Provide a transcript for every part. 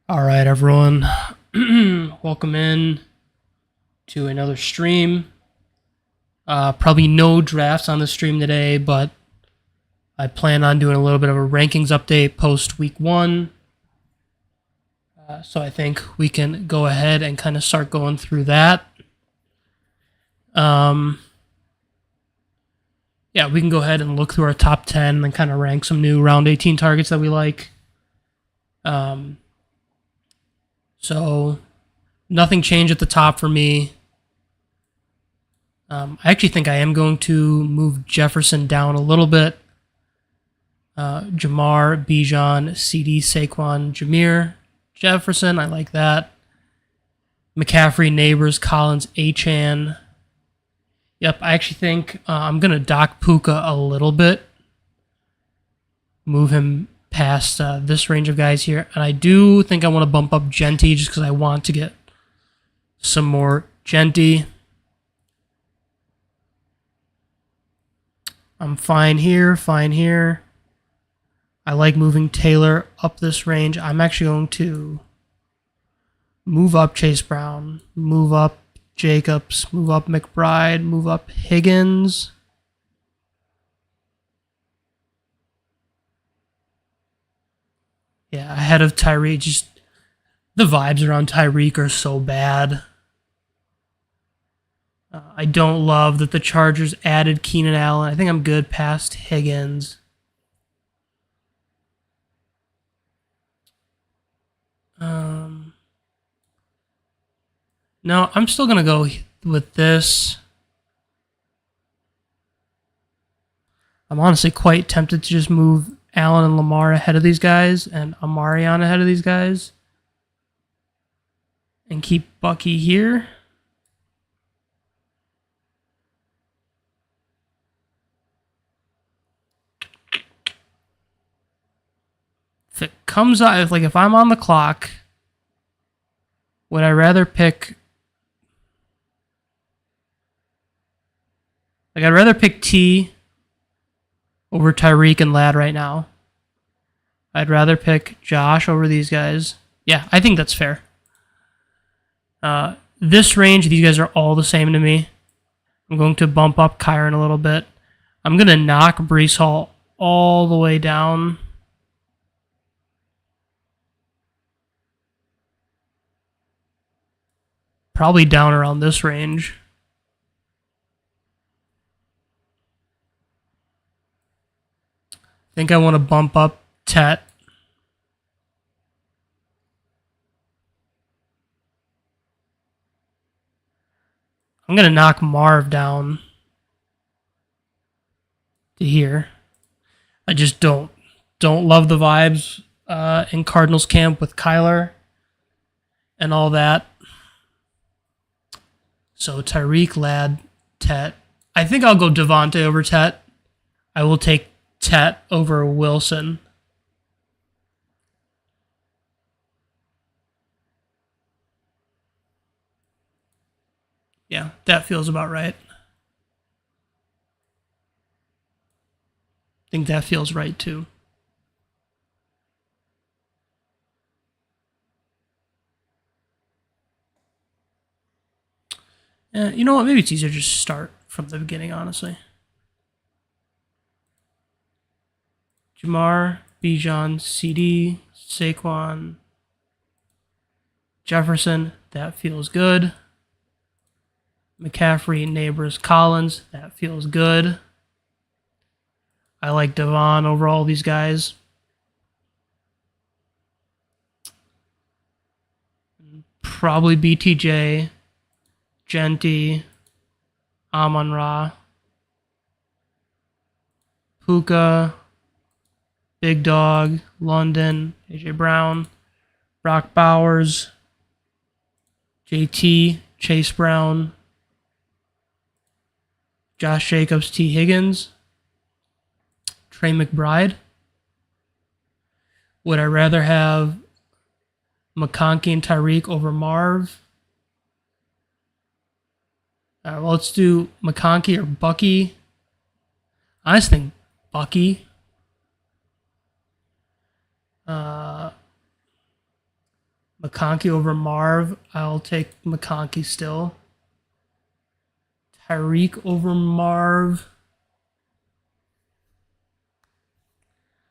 All right, everyone. Welcome in to another stream. Probably no drafts on the stream today, but I plan on doing a little bit of a rankings update post week one. So I think we can go ahead and kind of start going through that. Yeah, we can go ahead and look through our top 10 and kind of rank some new round 18 targets that we like. So nothing changed at the top for me. I actually think I am going to move Jefferson down a little bit. Jamar, Bijan, CD, Saquon, Jameer, Jefferson. I like that. McCaffrey, Neighbors, Collins, Achan. Yep, I actually think I'm going to dock Puka a little bit. Move him past this range of guys here. And I do think I want to bump up Genty just because I want to get some more Genty. I'm fine here, fine here. I like moving Taylor up this range. I'm actually going to move up Chase Brown, move up Jacobs, move up McBride, move up Higgins. Yeah, ahead of Tyreek. Just the vibes around Tyreek are so bad. I don't love that the Chargers added Keenan Allen. I think I'm good past Higgins. No, I'm still going to go with this. I'm honestly quite tempted to just move Allen and Lamar ahead of these guys and Amarion ahead of these guys. And keep Bucky here. If it comes out, if I'm on the clock, would I rather pick... I'd rather pick T over Tyreek and Ladd right now. I'd rather pick Josh over these guys. Yeah, I think that's fair. This range, these guys are all the same to me. I'm going to bump up Kyron a little bit. I'm going to knock Breece Hall all the way down. Probably down around this range. I think I want to bump up Tet. I'm going to knock Marv down to here. I just don't love the vibes in Cardinals camp with Kyler and all that. So Tyreek, Ladd, Tet. I think I'll go Devontae over Tet. I will take Tet over Wilson. Yeah, that feels about right. I think that feels right too. You know what? Maybe it's easier to just start from the beginning, honestly. Jamar, Bijan, CD, Saquon, Jefferson. That feels good. McCaffrey, Neighbors, Collins. That feels good. I like Devon over all these guys. Probably BTJ, Genty, Amon-Ra, Puka, Big Dog, London, AJ Brown, Brock Bowers, JT, Chase Brown, Josh Jacobs, T. Higgins, Trey McBride. Would I rather have McConkey and Tyreek over Marv? Well, let's do McConkey or Bucky. I just think Bucky. McConkey over Marv. I'll take McConkey still. Tyreek over Marv.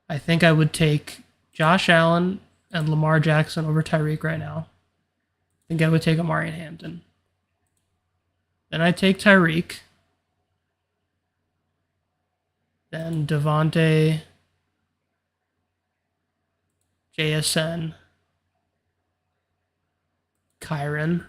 I think I would take Josh Allen and Lamar Jackson over Tyreek right now. I think I would take Amari and Hampton. Then I take Tyreek. Then Devontae, JSN, Kyron.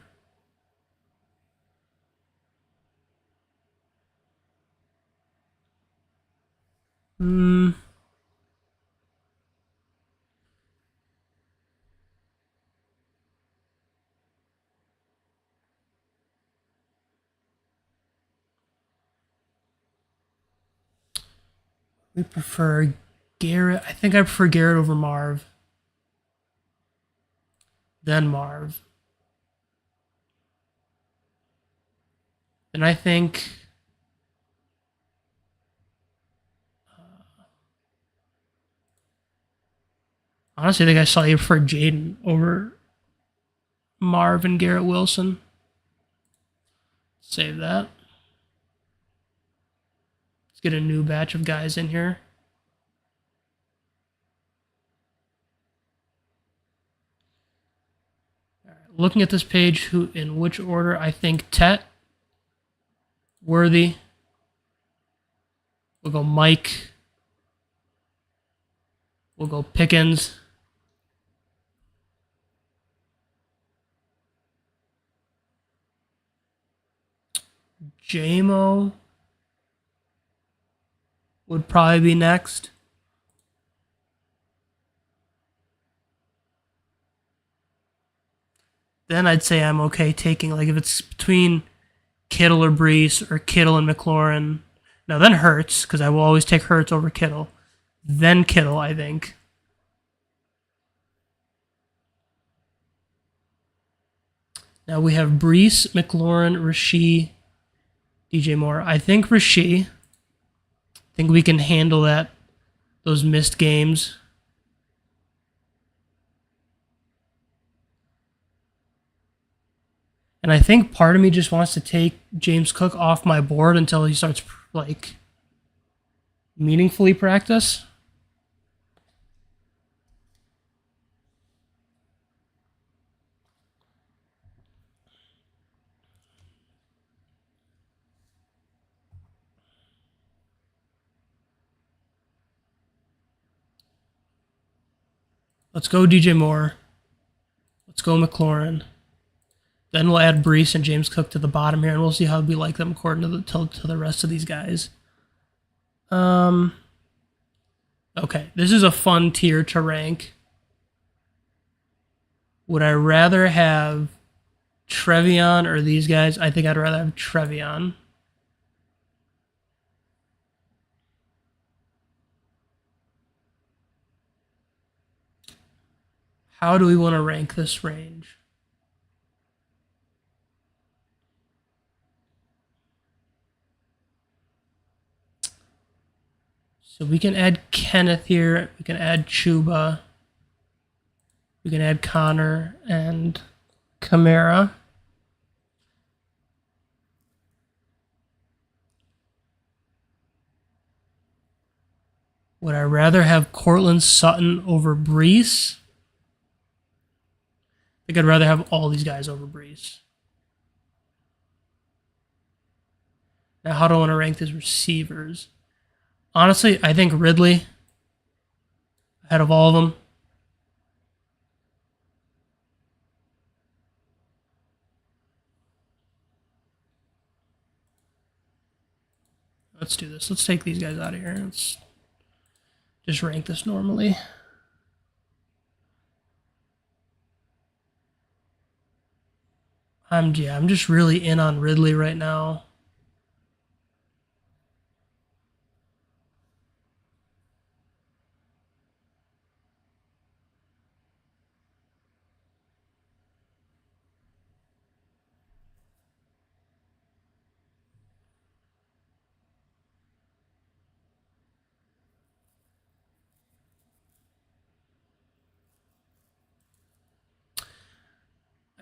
We prefer Garrett. I think I prefer Garrett over Marv. Then Marv. And I think honestly, I think I saw you prefer Jaden over Marv and Garrett Wilson. Save that. Let's get a new batch of guys in here. All right, looking at this page, who in which order? I think Tet, Worthy. We'll go Mike. We'll go Pickens. JMO would probably be next. Then I'd say I'm okay taking, like, if it's between Kittle or Brees or Kittle and McLaurin. Now, then Hurts, because I will always take Hurts over Kittle. Then Kittle, I think. Now we have Brees, McLaurin, Rasheed, DJ Moore. I think Rasheed. I think we can handle that, those missed games. And I think part of me just wants to take James Cook off my board until he starts, like, meaningfully practice. Let's go DJ Moore. Let's go McLaurin. Then we'll add Brees and James Cook to the bottom here, and we'll see how we like them according to the rest of these guys. Okay, this is a fun tier to rank. Would I rather have Trevion or these guys? I think I'd rather have Trevion. How do we want to rank this range? So we can add Kenneth here. We can add Chuba. We can add Connor and Kamara. Would I rather have Cortland Sutton over Brees? I think I'd rather have all these guys over Brees. Now, how do I want to rank these receivers? Honestly, I think Ridley ahead of all of them. Let's do this. Let's take these guys out of here. Let's just rank this normally. I'm just really in on Ridley right now.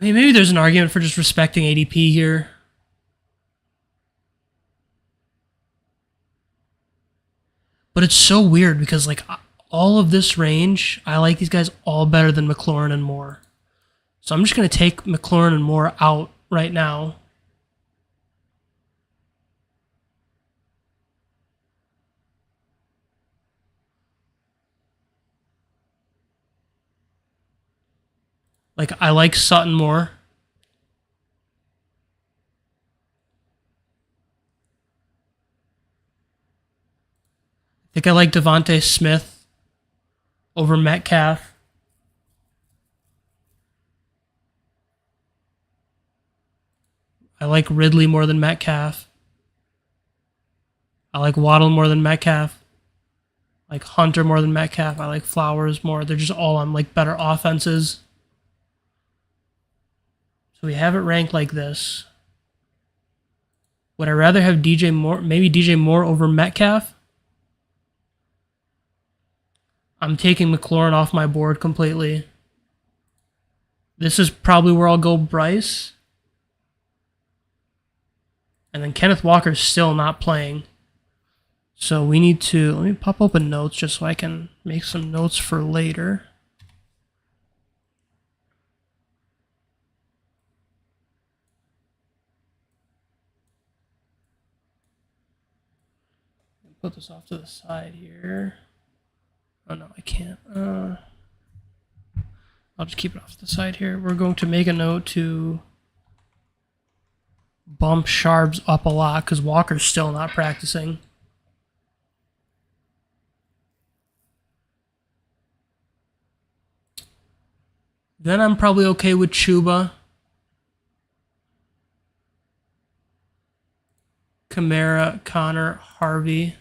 I mean, maybe there's an argument for just respecting ADP here. But it's so weird because, like, all of this range, I like these guys all better than McLaurin and Moore. So I'm just going to take McLaurin and Moore out right now. Like, I like Sutton more. I think I like Devontae Smith over Metcalf. I like Ridley more than Metcalf. I like Waddle more than Metcalf. I like Hunter more than Metcalf. I like Flowers more. They're just all on like better offenses. So we have it ranked like this. Would I rather have DJ Moore, maybe DJ Moore over Metcalf? I'm taking McLaurin off my board completely. This is probably where I'll go Bryce. And then Kenneth Walker's still not playing. So we need to, let me pop open notes just so I can make some notes for later. Put this off to the side here. Oh no, I can't. I'll just keep it off to the side here. We're going to make a note to bump Sharps up a lot because Walker's still not practicing. Then I'm probably okay with Chuba, Kamara, Connor, Harvey.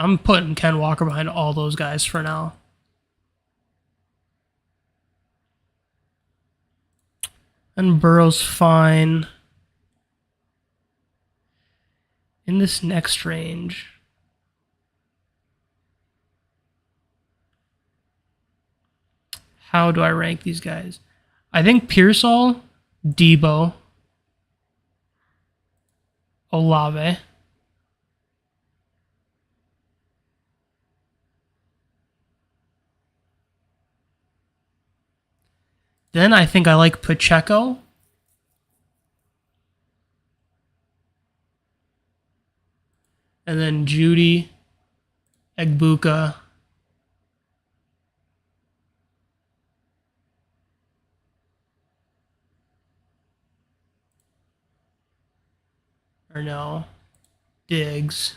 I'm putting Ken Walker behind all those guys for now. And Burrow's fine. In this next range, how do I rank these guys? I think Pearsall, Debo, Olave. Then I think I like Pacheco. And then Judy, Egbuka, or no, Diggs.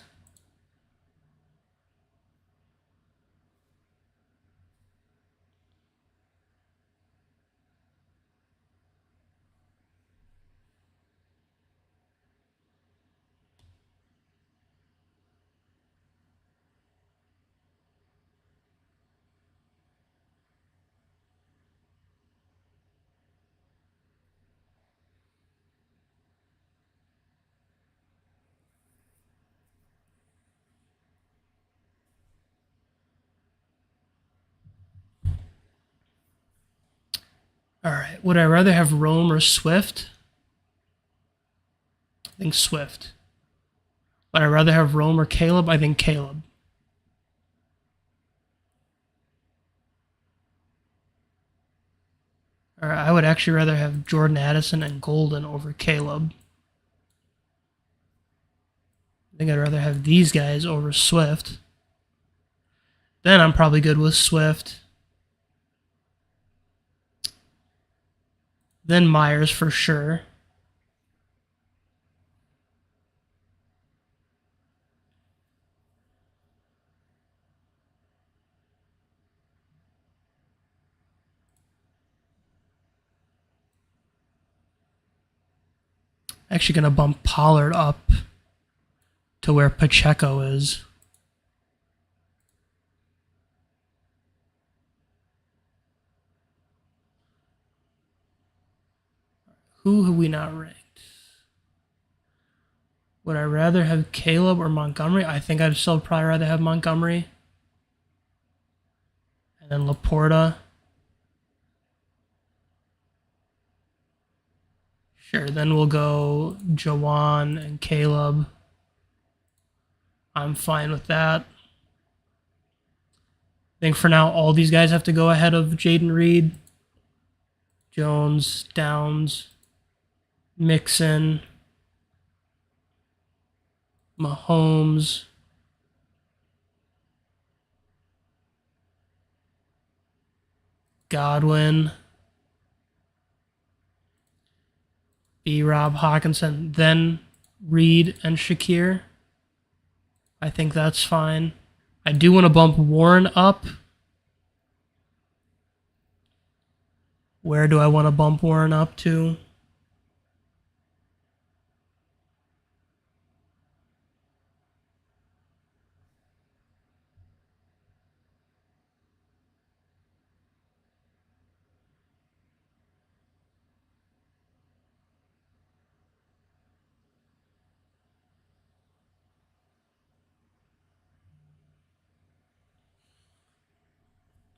All right, would I rather have Rome or Swift? I think Swift. Would I rather have Rome or Caleb? I think Caleb. Or I would actually rather have Jordan Addison and Golden over Caleb. I think I'd rather have these guys over Swift. Then I'm probably good with Swift. Then Myers for sure. Actually going to bump Pollard up to where Pacheco is. Who have we not ranked? Would I rather have Caleb or Montgomery? I think I'd still probably rather have Montgomery. And then Laporta. Sure, then we'll go Jawan and Caleb. I'm fine with that. I think for now, all these guys have to go ahead of Jaden Reed. Jones, Downs, Mixon, Mahomes, Godwin, B-Rob, Hawkinson, then Reed and Shakir. I think that's fine. I do want to bump Warren up. Where do I want to bump Warren up to?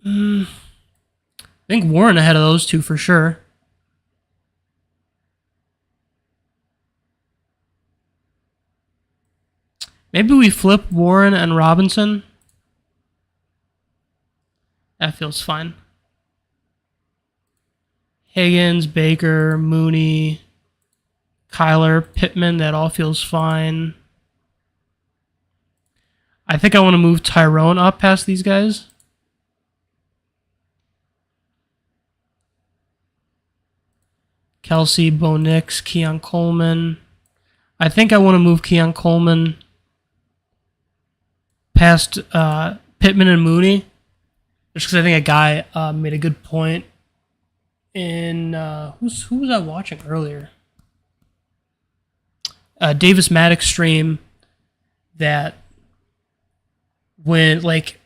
I think Warren ahead of those two for sure. Maybe we flip Warren and Robinson. That feels fine. Higgins, Baker, Mooney, Kyler, Pittman, that all feels fine. I think I want to move Tyrone up past these guys. Kelsey, Bo Nix, Keon Coleman. I think I want to move Keon Coleman past Pittman and Mooney. Just because I think a guy made a good point in... who was I watching earlier? Davis Maddox stream that when, like,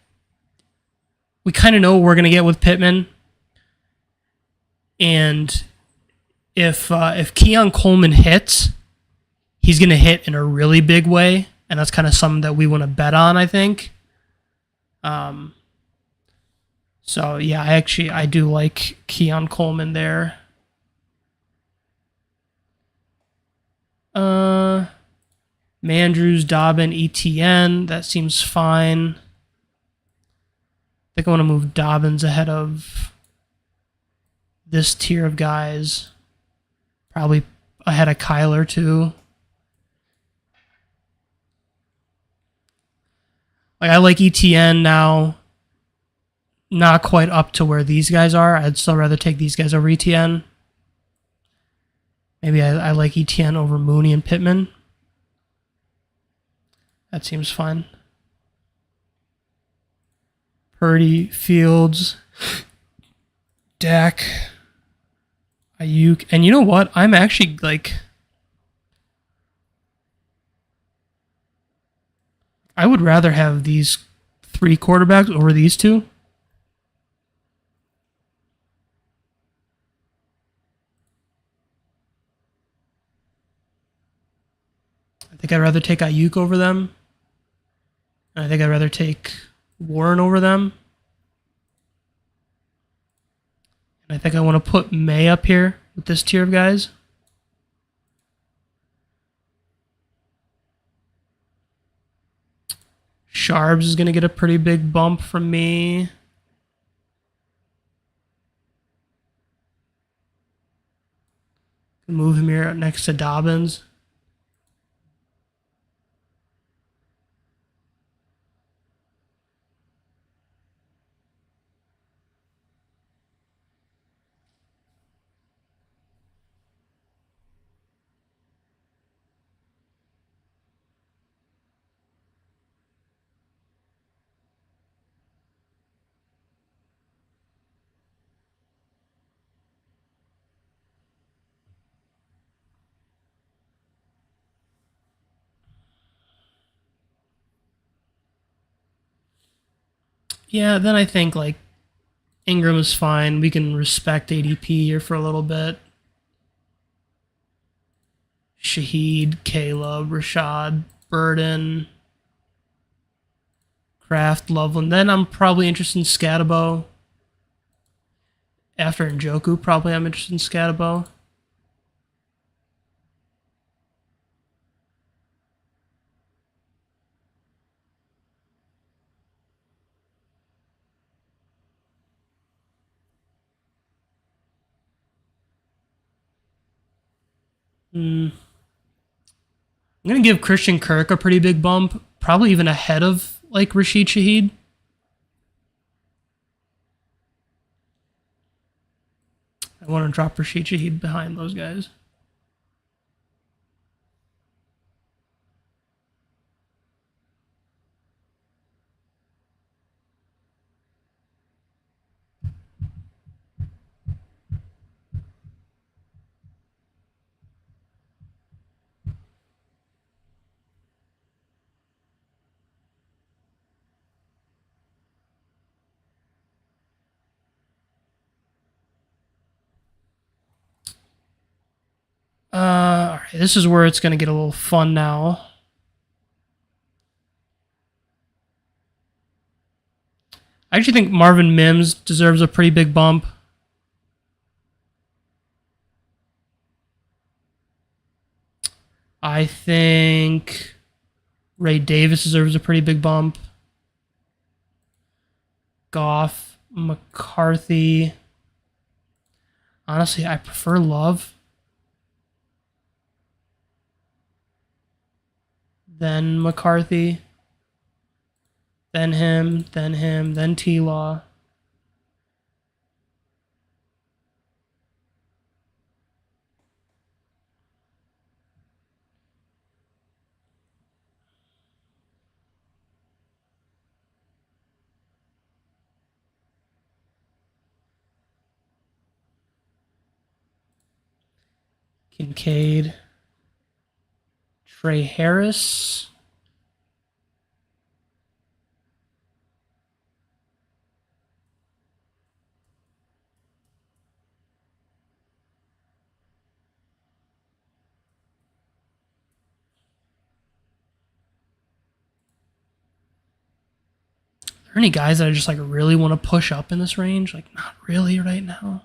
we kind of know what we're going to get with Pittman. And if Keon Coleman hits, he's going to hit in a really big way. And that's kind of something that we want to bet on, I think. So, yeah, I do like Keon Coleman there. Mandrews, Dobbin, ETN. That seems fine. I think I want to move Dobbins ahead of this tier of guys. Probably ahead of Kyler, too. Like, I like ETN now. Not quite up to where these guys are. I'd still rather take these guys over ETN. Maybe I like ETN over Mooney and Pittman. That seems fine. Purdy, Fields, Dak, Ayuk. And you know what? I'm actually, like... I would rather have these 3 quarterbacks over these 2. I think I'd rather take Ayuk over them. And I think I'd rather take Warren over them. And I think I want to put May up here with this tier of guys. Sharbs is going to get a pretty big bump from me. Move him here next to Dobbins. Yeah, then I think, like, Ingram is fine. We can respect ADP here for a little bit. Shaheed, Caleb, Rashad, Burden, Kraft, Loveland. Then I'm probably interested in Scatabo. After Njoku, probably I'm interested in Scatabo. I'm going to give Christian Kirk a pretty big bump, probably even ahead of like Rashid Shaheed. I want to drop Rashid Shaheed behind those guys. All right, this is where it's going to get a little fun now. I actually think Marvin Mims deserves a pretty big bump. I think Ray Davis deserves a pretty big bump. Goff, McCarthy. Honestly, I prefer Love. Then McCarthy. Then him. Then him. Then T-Law. Kincaid. Trey Harris. Are there any guys that I just like really want to push up in this range? Like not really right now.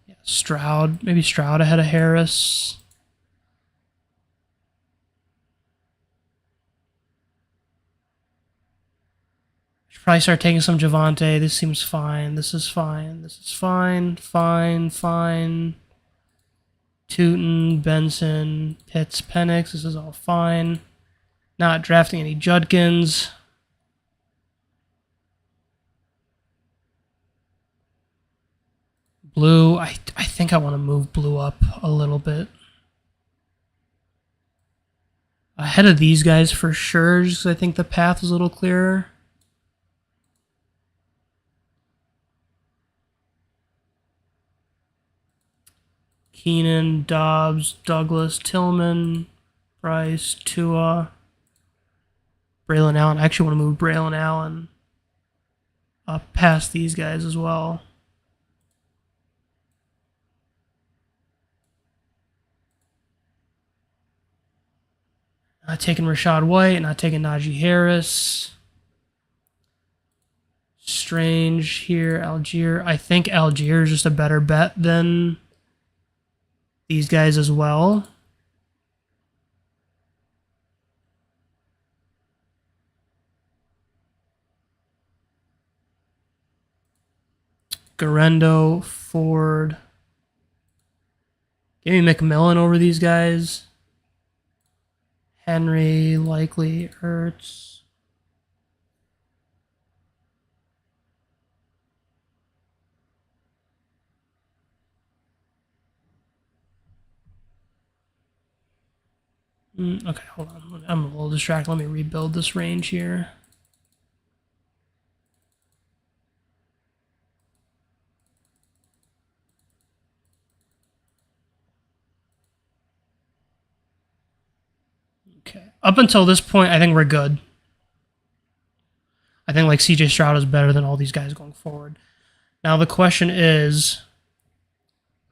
Yeah, Stroud. Maybe Stroud ahead of Harris. Should probably start taking some Javante. This seems fine. This is fine. This is fine. Fine. Tootin, Benson, Pitts, Penix. This is all fine. Not drafting any Judkins. Blue. I think I want to move Blue up a little bit. Ahead of these guys for sure, just 'cause I think the path is a little clearer. Keenan, Dobbs, Douglas, Tillman, Bryce, Tua, Braylon Allen. I actually want to move Braylon Allen up past these guys as well. Not taking Rashad White, not taking Najee Harris. Strange here, Algier. I think Algier is just a better bet than these guys as well. Garendo, Ford. Give me McMillan over these guys. Henry, Likely, Ertz. Okay, hold on. I'm a little distracted. Let me rebuild this range here. Okay. Up until this point, I think we're good. I think like CJ Stroud is better than all these guys going forward. Now the question is,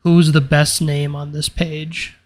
who's the best name on this page?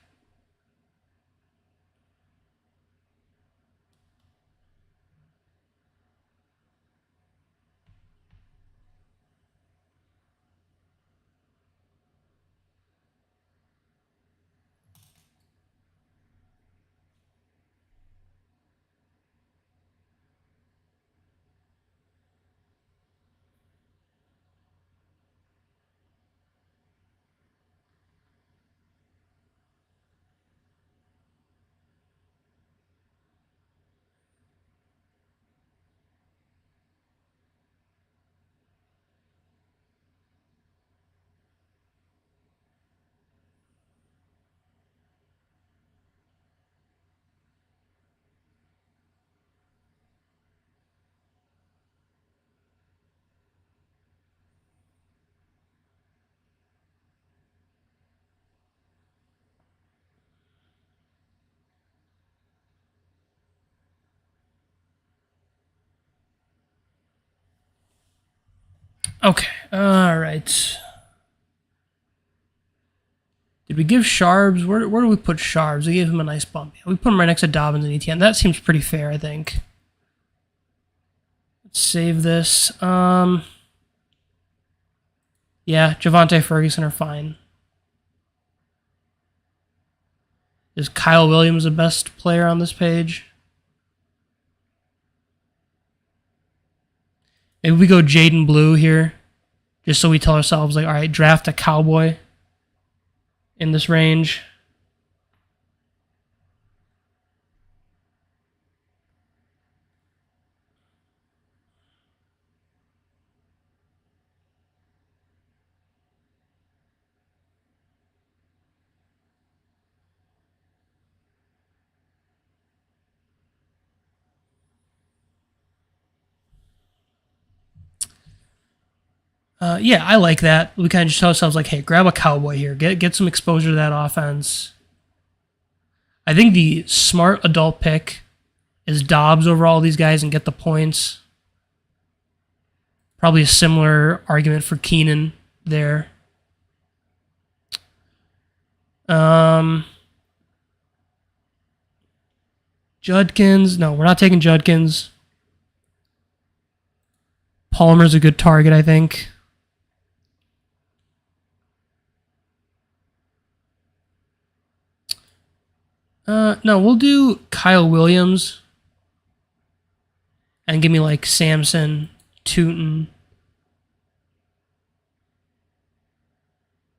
Okay, alright. Did we give Sharbs? Where do we put Sharbs? We gave him a nice bump. Yeah, we put him right next to Dobbins and ETN. That seems pretty fair, I think. Let's save this. Yeah, Javonte Ferguson are fine. Is Kyle Williams the best player on this page? Maybe we go Jaden Blue here, just so we tell ourselves, like, all right, draft a Cowboy in this range. Yeah, I like that. We kind of just tell ourselves, like, hey, grab a Cowboy here. Get some exposure to that offense. I think the smart adult pick is Dobbs over all these guys and get the points. Probably a similar argument for Keenan there. Judkins. No, we're not taking Judkins. Palmer's a good target, I think. No, we'll do Kyle Williams. And give me like Samson, Tootin,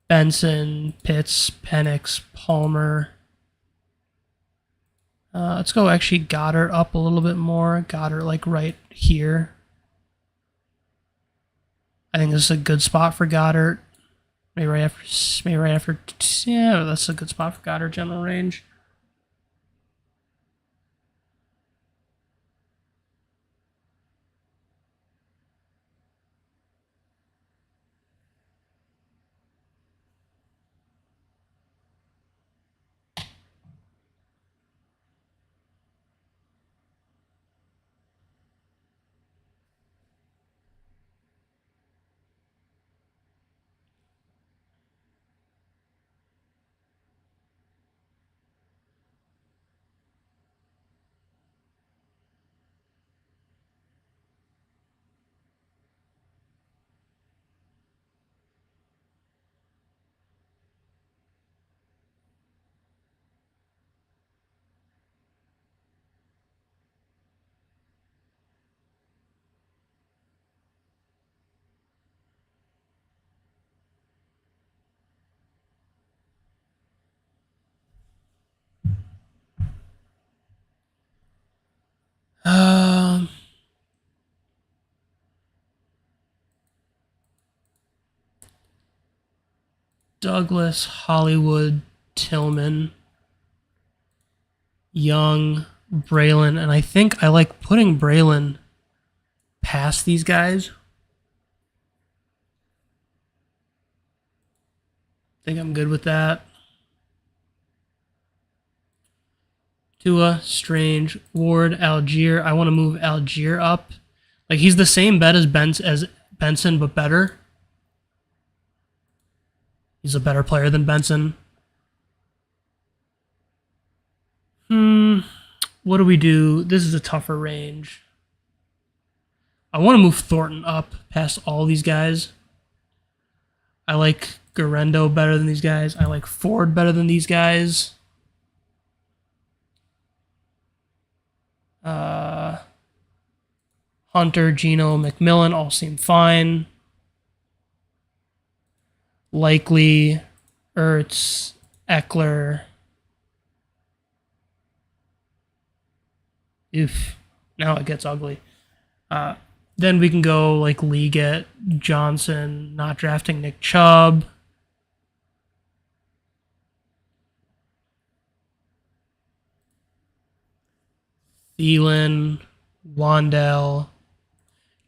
Benson, Pitts, Penix, Palmer. Let's go actually Goddard up a little bit more. Goddard like right here. I think this is a good spot for Goddard. Maybe right after. Yeah, that's a good spot for Goddard general range. Douglas, Hollywood, Tillman, Young, Braylon, and I think I like putting Braylon past these guys. I think I'm good with that. Tua, Strange, Ward, Algier. I want to move Algier up. Like he's the same bet as Benson, but better. He's a better player than Benson. What do we do? This is a tougher range. I want to move Thornton up past all these guys. I like Garendo better than these guys. I like Ford better than these guys. Hunter, Geno, McMillan all seem fine. Likely, Ertz, Eckler. Oof. Now it gets ugly. Then we can go like Leggett, Johnson, not drafting Nick Chubb. Thielen, Wandell,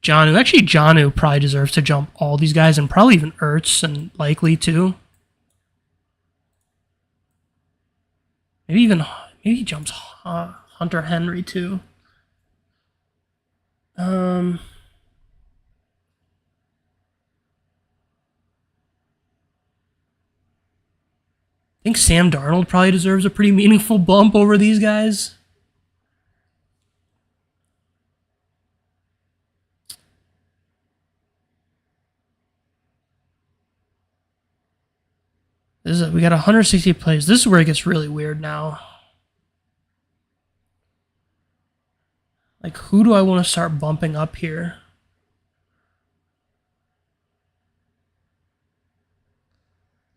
Jonnu. Actually, Jonnu probably deserves to jump all these guys, and probably even Ertz, and likely too. Maybe he jumps Hunter Henry too. I think Sam Darnold probably deserves a pretty meaningful bump over these guys. We got 160 plays. This is where it gets really weird now. Like, who do I want to start bumping up here?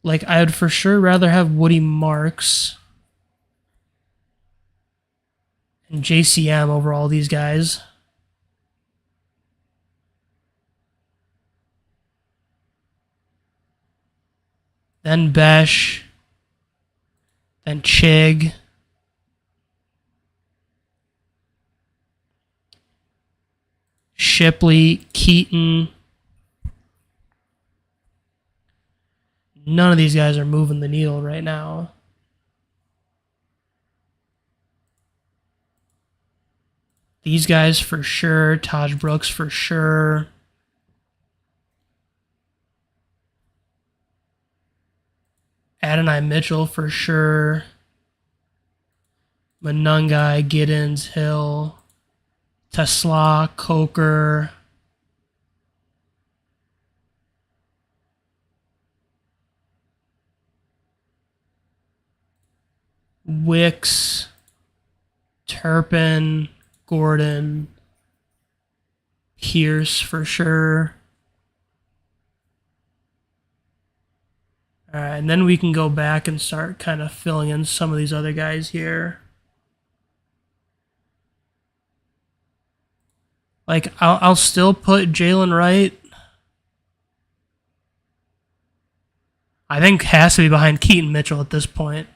Like, I'd for sure rather have Woody Marks and JCM over all these guys. Then Besh. Then Chig. Shipley, Keaton. None of these guys are moving the needle right now. These guys for sure. Taj Brooks for sure. Adonai Mitchell for sure. Monungai, Giddens, Hill. Tesla, Coker. Wicks. Turpin. Gordon. Pierce for sure. All right, and then we can go back and start kind of filling in some of these other guys here. Like, I'll still put Jalen Wright. I think has to be behind Keaton Mitchell at this point.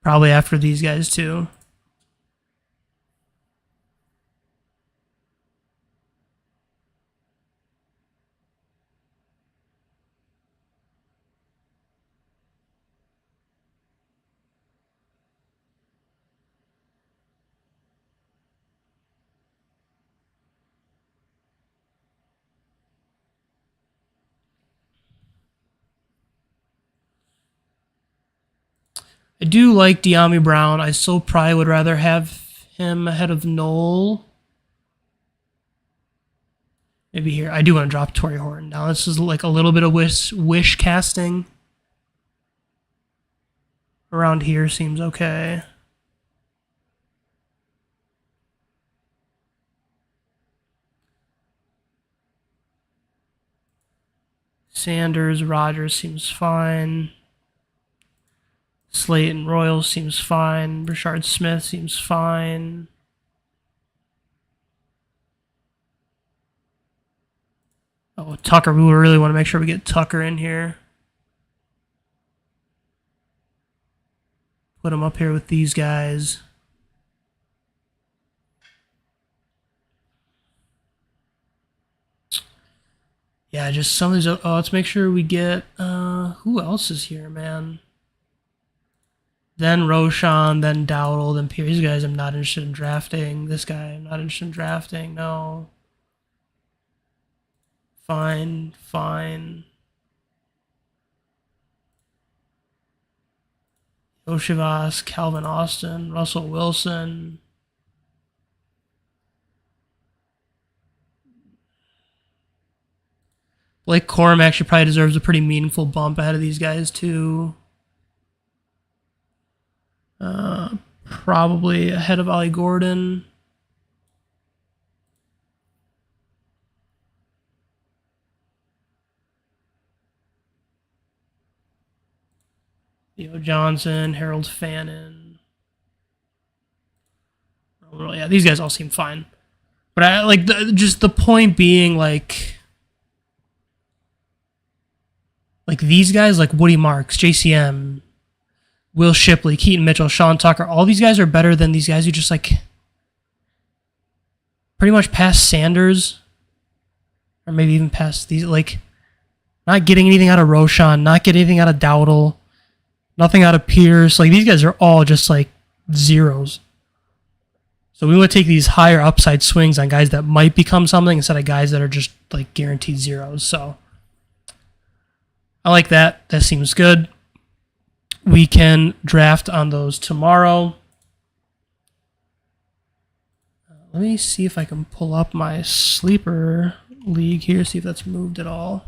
Probably after these guys too. I do like De'Ami Brown. I still probably would rather have him ahead of Knoll. Maybe here. I do want to drop Torrey Horton down. This is like a little bit of wish casting. Around here seems okay. Sanders, Rogers seems fine. Slayton Royal seems fine. Rashard Smith seems fine. Oh, Tucker. We really want to make sure we get Tucker in here. Put him up here with these guys. Yeah, just some of these. Oh, let's make sure we get. Who else is here, man? Then Roshan, then Dowdle, then Pierce. These guys I'm not interested in drafting. This guy I'm not interested in drafting. No. Fine. Yoshivas, Calvin Austin, Russell Wilson. Blake Corum actually probably deserves a pretty meaningful bump ahead of these guys too. Probably ahead of Ollie Gordon. Theo Johnson, Harold Fannin. Yeah, these guys all seem fine. But I like just the point being like these guys like Woody Marks, JCM, Will Shipley, Keaton Mitchell, Sean Tucker, all these guys are better than these guys who just like pretty much past Sanders or maybe even past these, like not getting anything out of Roshan, not getting anything out of Dowdle, nothing out of Pierce. Like these guys are all just like zeros. So we want to take these higher upside swings on guys that might become something instead of guys that are just like guaranteed zeros. So I like that. That seems good. we can draft on those tomorrow. Let me see if I can pull up my sleeper league here, see if that's moved at all.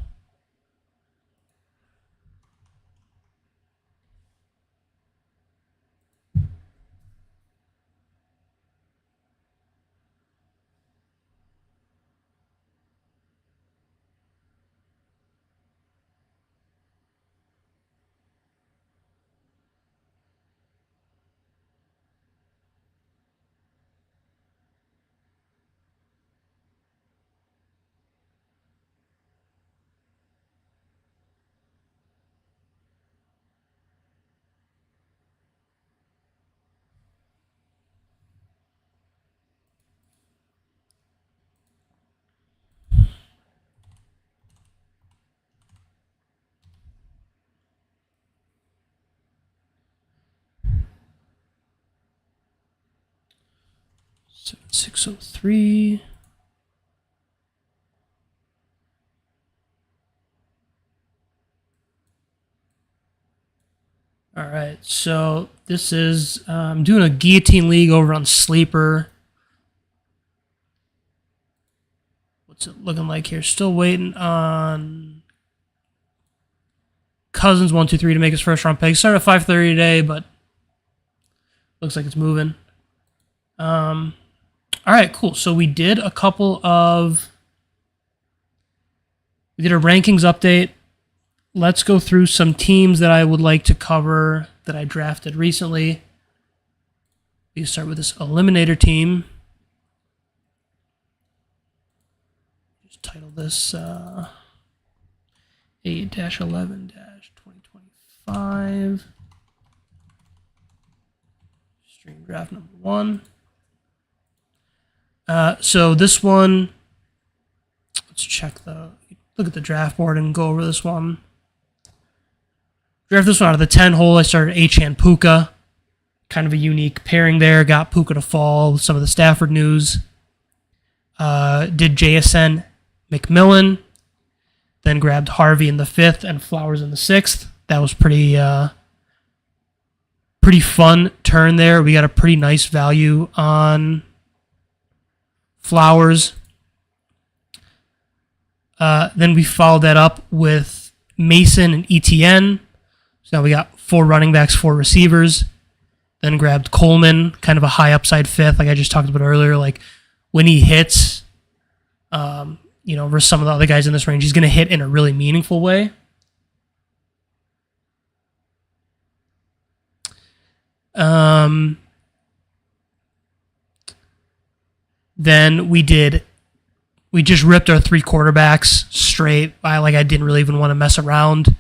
So 603. All right, so this is I'm doing a guillotine league over on Sleeper. What's it looking like here? Still waiting on Cousins 1-2-3 to make his first round pick. Started at 5:30 today, but looks like it's moving. All right, cool. So we did a rankings update. Let's go through some teams that I would like to cover that I drafted recently. We start with this Eliminator team. Just title this 8-11-2025. Stream draft number 1. So this one, let's look at the draft board and go over this one. Draft this one out of the 10 hole. I started Achan Puka. Kind of a unique pairing there. Got Puka to fall with some of the Stafford news. Did JSN McMillan. Then grabbed Harvey in the 5th and Flowers in the 6th. That was pretty fun turn there. We got a pretty nice value on Flowers. Then we followed that up with Mason and ETN. So now we got 4 running backs, 4 receivers. Then grabbed Coleman, kind of a high upside 5th, like I just talked about earlier. Like when he hits, versus some of the other guys in this range, he's going to hit in a really meaningful way. Then we just ripped our 3 quarterbacks straight. I didn't really even want to mess around.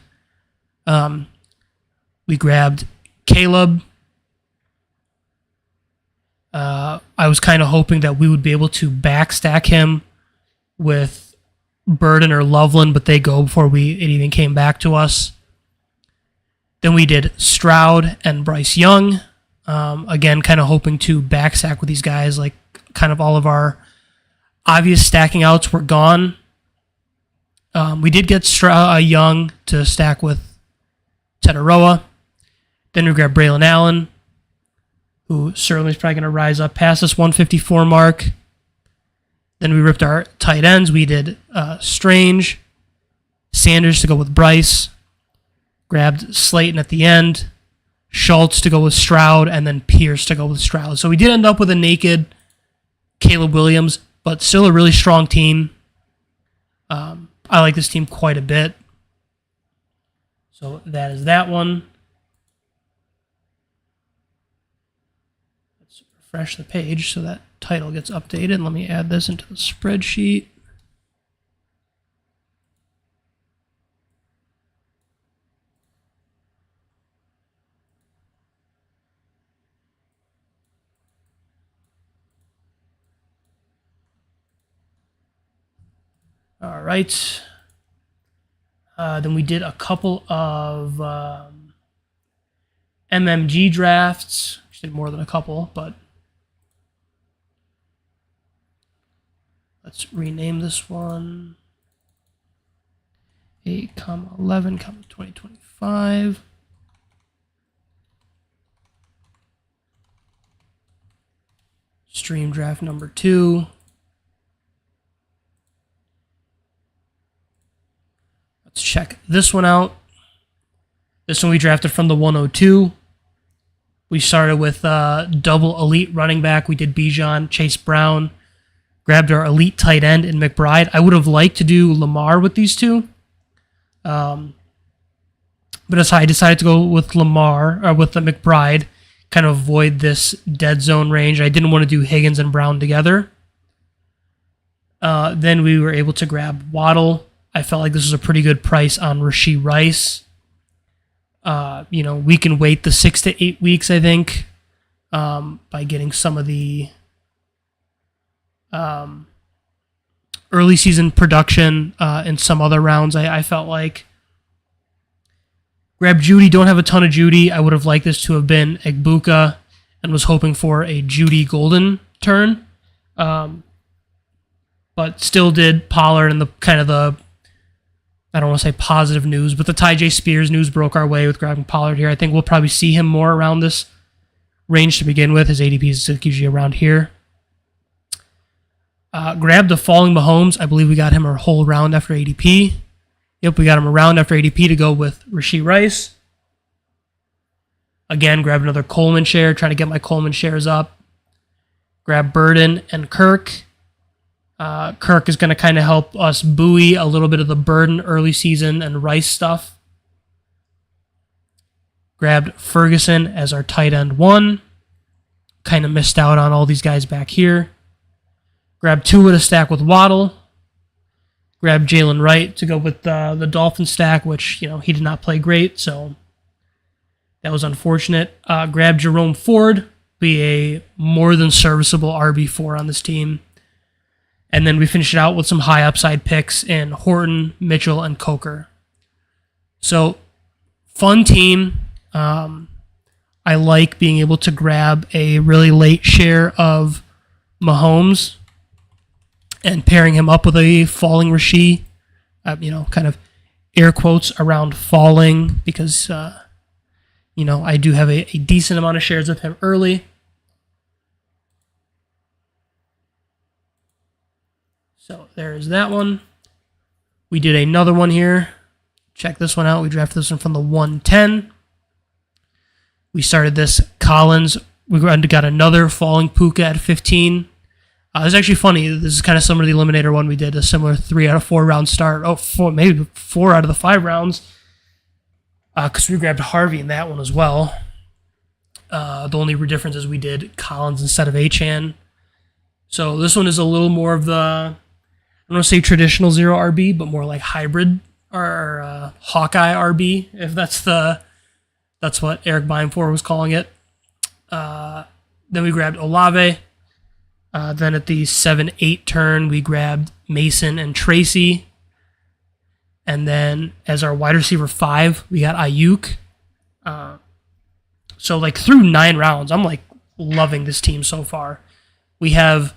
We grabbed Caleb. I was kind of hoping that we would be able to backstack him with Burden or Loveland, but they go before it even came back to us. Then we did Stroud and Bryce Young. Again, kind of hoping to backstack with these guys. Like kind of all of our obvious stacking outs were gone. We did get Young to stack with Tetaroa. Then we grabbed Braylon Allen, who certainly is probably going to rise up past this 154 mark. Then we ripped our tight ends. We did Strange, Sanders to go with Bryce, grabbed Slayton at the end, Schultz to go with Stroud, and then Pierce to go with Stroud. So we did end up with a naked Caleb Williams, but still a really strong team. I like this team quite a bit. So that is that one. Let's refresh the page so that title gets updated. Let me add this into the spreadsheet. All right. Then we did a couple of MMG drafts. Actually, more than a couple, but let's rename this one 8, 11, 2025. Stream draft number 2. Let's check this one out. This one we drafted from the 102. We started with double elite running back. We did Bijan, Chase Brown. Grabbed our elite tight end in McBride. I would have liked to do Lamar with these two. But that's how I decided to go with Lamar, or with the McBride. Kind of avoid this dead zone range. I didn't want to do Higgins and Brown together. Then we were able to grab Waddle. I felt like this was a pretty good price on Rashee Rice. We can wait the 6 to 8 weeks, I think, by getting some of the early season production in some other rounds. I felt like grab Judy. Don't have a ton of Judy. I would have liked this to have been Egbuka, and was hoping for a Judy Golden turn, but still did Pollard, and the kind of the, I don't want to say positive news, but the Ty J. Spears news broke our way with grabbing Pollard here. I think we'll probably see him more around this range to begin with. His ADP is usually around here. Grabbed the falling Mahomes. I believe we got him a whole round after ADP. Yep, we got him a round after ADP to go with Rashee Rice. Again, grab another Coleman share, trying to get my Coleman shares up. Grab Burden and Kirk. Kirk is going to kind of help us buoy a little bit of the Burden early season and Rice stuff. Grabbed Ferguson as our tight end 1. Kind of missed out on all these guys back here. Grabbed Tua to stack with Waddle. Grabbed Jalen Wright to go with the Dolphin stack, which, he did not play great, so that was unfortunate. Grabbed Jerome Ford, be a more than serviceable RB4 on this team. And then we finished it out with some high upside picks in Horton, Mitchell, and Coker. So, fun team. I like being able to grab a really late share of Mahomes and pairing him up with a falling Rashee. Kind of air quotes around falling, because, I do have a decent amount of shares of him early. So there's that one. We did another one here. Check this one out. We drafted this one from the 110. We started this Collins. We got another falling Puka at 15. It's actually funny. This is kind of similar to the Eliminator one we did. A similar 3 out of 4 round start. Maybe 4 out of the 5 rounds. Because we grabbed Harvey in that one as well. The only difference is we did Collins instead of Achane. So this one is a little more of the, I don't want to say traditional 0 RB, but more like hybrid or Hawkeye RB, if that's what Eric Bimefor was calling it. Then we grabbed Olave. Then at the 7-8 turn, we grabbed Mason and Tracy. And then as our wide receiver 5, we got Ayuk. So through 9 rounds, I'm loving this team so far. We have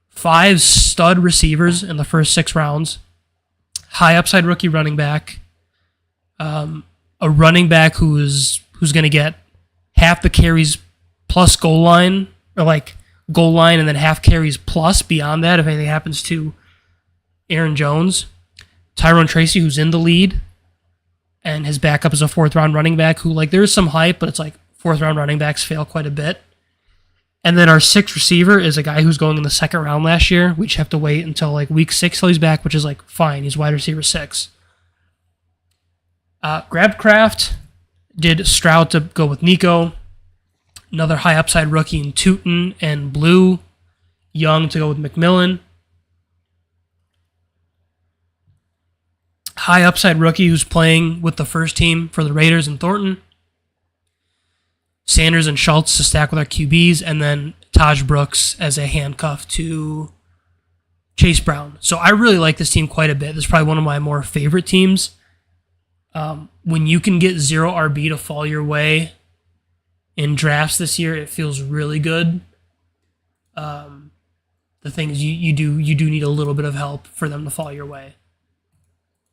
5 stud receivers in the first 6 rounds. High upside rookie running back. A running back who's going to get half the carries plus goal line, or goal line and then half carries plus beyond that if anything happens to Aaron Jones. Tyrone Tracy, who's in the lead, and his backup is a 4th round running back who, there's some hype, but it's 4th round running backs fail quite a bit. And then our 6th receiver is a guy who's going in the 2nd round last year. We just have to wait until week 6 till he's back, which is fine. He's wide receiver 6. Grabbed Kraft. Did Stroud to go with Nico. Another high upside rookie in Tootin and Blue. Young to go with McMillan. High upside rookie who's playing with the first team for the Raiders and Thornton. Sanders and Schultz to stack with our QBs, and then Taj Brooks as a handcuff to Chase Brown. So I really like this team quite a bit. This is probably one of my more favorite teams. When you can get 0 RB to fall your way in drafts this year, it feels really good. The thing is, you do need a little bit of help for them to fall your way.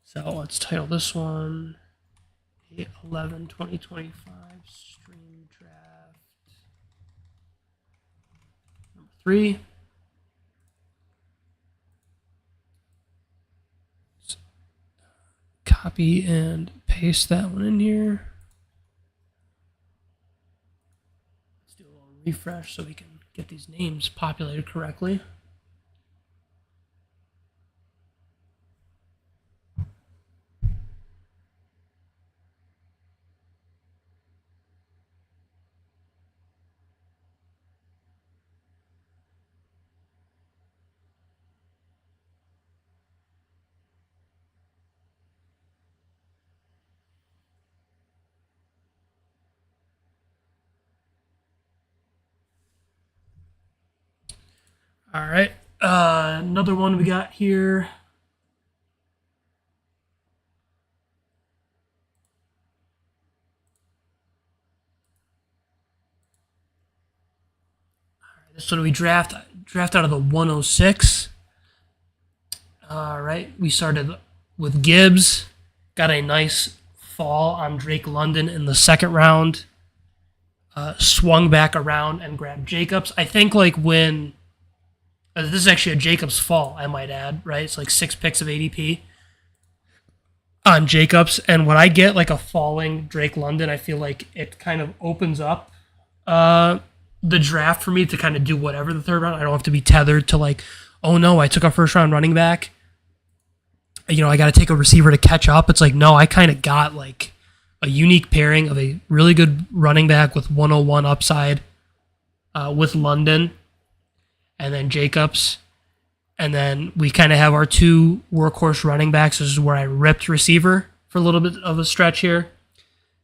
So let's title this one 8/11/2025 Stream Draft number 103. Let's copy and paste that one in here. Let's do a little refresh so we can get these names populated correctly. All right. Another one we got here. This one we draft out of the 106. All right. We started with Gibbs. Got a nice fall on Drake London in the second round. Swung back around and grabbed Jacobs. I think like when this is actually a Jacobs fall, I might add, right? It's like 6 picks of ADP on Jacobs. And when I get like a falling Drake London, I feel like it kind of opens up the draft for me to kind of do whatever the third round. I don't have to be tethered to like, oh no, I took a first round running back. You know, I got to take a receiver to catch up. It's like, no, I kind of got like a unique pairing of a really good running back with 101 upside with London and then Jacobs. And then we kind of have our two workhorse running backs. This is where I ripped receiver for a little bit of a stretch here.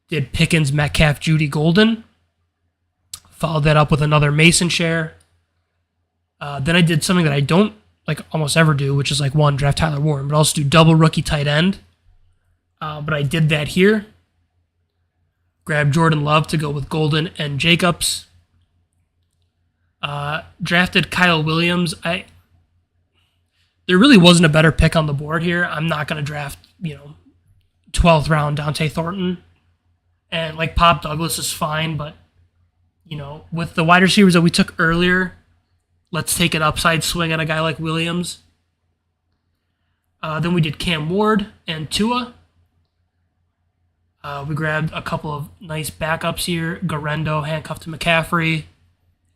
Did Pickens, Metcalf, Judy, Golden. Followed that up with another Mason share. Then I did something that I don't like almost ever do, which is like one, draft Tyler Warren, but also do double rookie tight end. But I did that here. Grabbed Jordan Love to go with Golden and Jacobs. Drafted Kyle Williams. There really wasn't a better pick on the board here. I'm not going to draft, 12th round Dante Thornton. And like Pop Douglas is fine, but, with the wide receivers that we took earlier, let's take an upside swing on a guy like Williams. Then we did Cam Ward and Tua. We grabbed a couple of nice backups here. Garendo handcuffed to McCaffrey.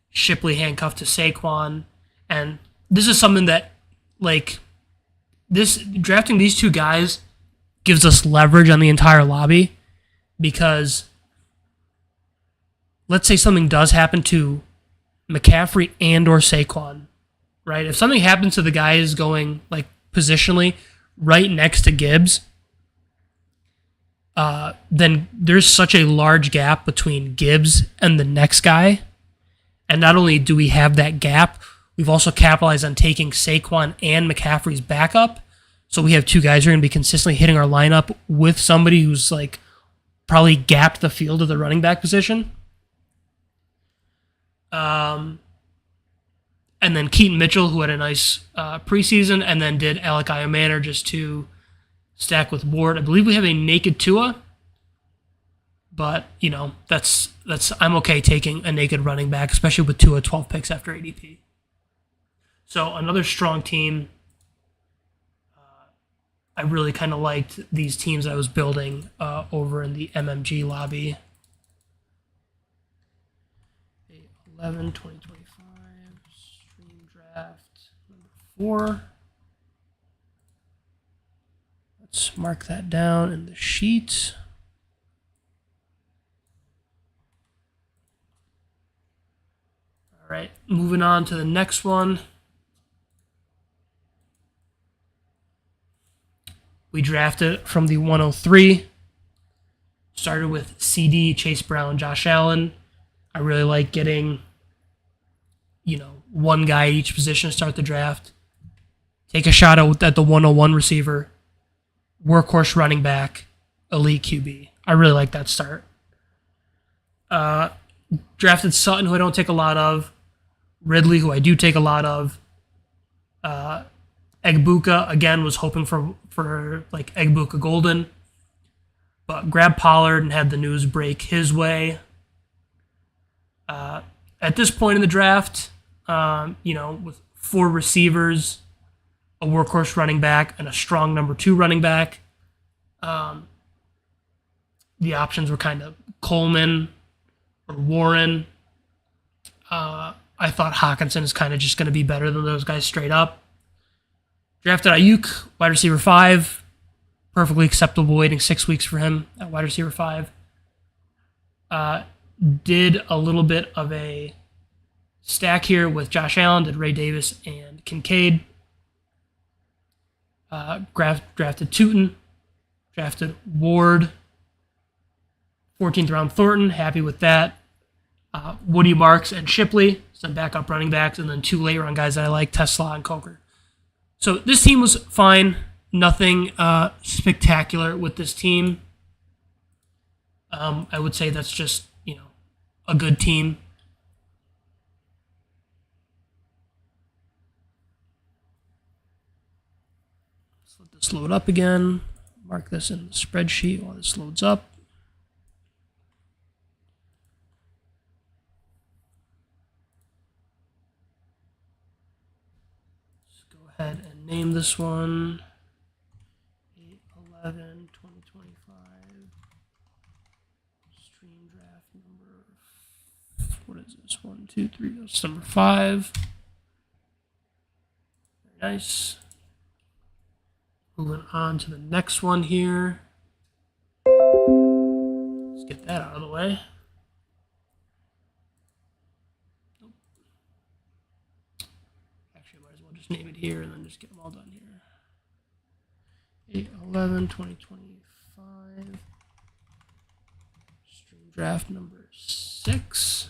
Shipley handcuffed to Saquon. And this is something that, drafting these two guys gives us leverage on the entire lobby because let's say something does happen to McCaffrey and or Saquon, right? If something happens to the guys going positionally right next to Gibbs, then there's such a large gap between Gibbs and the next guy. And not only do we have that gap, we've also capitalized on taking Saquon and McCaffrey's backup. So we have two guys who are going to be consistently hitting our lineup with somebody who's probably gapped the field of the running back position. And then Keaton Mitchell, who had a nice preseason, and then did Alec Manor just to stack with Ward. I believe we have a naked Tua, but that's I'm okay taking a naked running back, especially with Tua 12 picks after ADP. So another strong team. I really kind of liked these teams I was building over in the MMG lobby. 11, 2025, stream draft number 4. Let's mark that down in the sheet. All right, moving on to the next one. We drafted from the 103. Started with CD, Chase Brown, Josh Allen. I really like getting, one guy at each position to start the draft. Take a shot at the 101 receiver, workhorse running back, elite QB. I really like that start. Drafted Sutton, who I don't take a lot of. Ridley, who I do take a lot of. Egbuka, again, was hoping for Egbuka Golden. But grabbed Pollard and had the news break his way. At this point in the draft, with 4 receivers, a workhorse running back, and a strong number 2 running back. The options were kind of Coleman or Warren. I thought Hawkinson is kind of just going to be better than those guys straight up. Drafted Ayuk, wide receiver 5. Perfectly acceptable waiting 6 weeks for him at wide receiver 5. Did a little bit of a stack here with Josh Allen, did Ray Davis and Kincaid. Drafted Tootin, drafted Ward, 14th round Thornton, happy with that. Woody Marks and Shipley, some backup running backs, and then 2 late round guys that I like, Tesla and Coker. So this team was fine. Nothing spectacular with this team. I would say that's just, a good team. Let's let this load up again. Mark this in the spreadsheet while this loads up. Let's go ahead and name this one 8/11/2025. Stream draft number. What is this? 1, 2, 3. That's number 5. Very nice. Moving on to the next one here. Let's get that out of the way. Nope. Actually, I might as well just name it here and then just get them all done here. 8/11/2025. Stream draft number 6.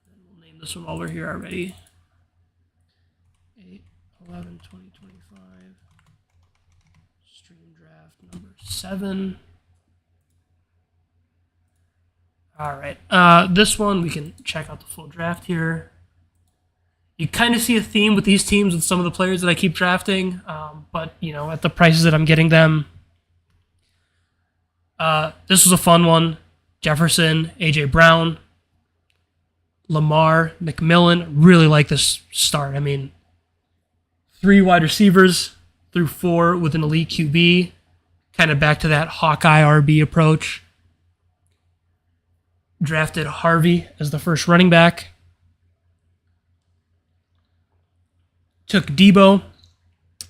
And we'll name this one while we're here already. 8/11/2025. Stream draft number 7. All right. This one, we can check out the full draft here. You kind of see a theme with these teams with some of the players that I keep drafting, but, at the prices that I'm getting them. This was a fun one. Jefferson, A.J. Brown, Lamar, McMillan. Really like this start. 3 wide receivers through 4 with an elite QB. Kind of back to that Hawkeye RB approach. Drafted Harvey as the first running back. Took Debo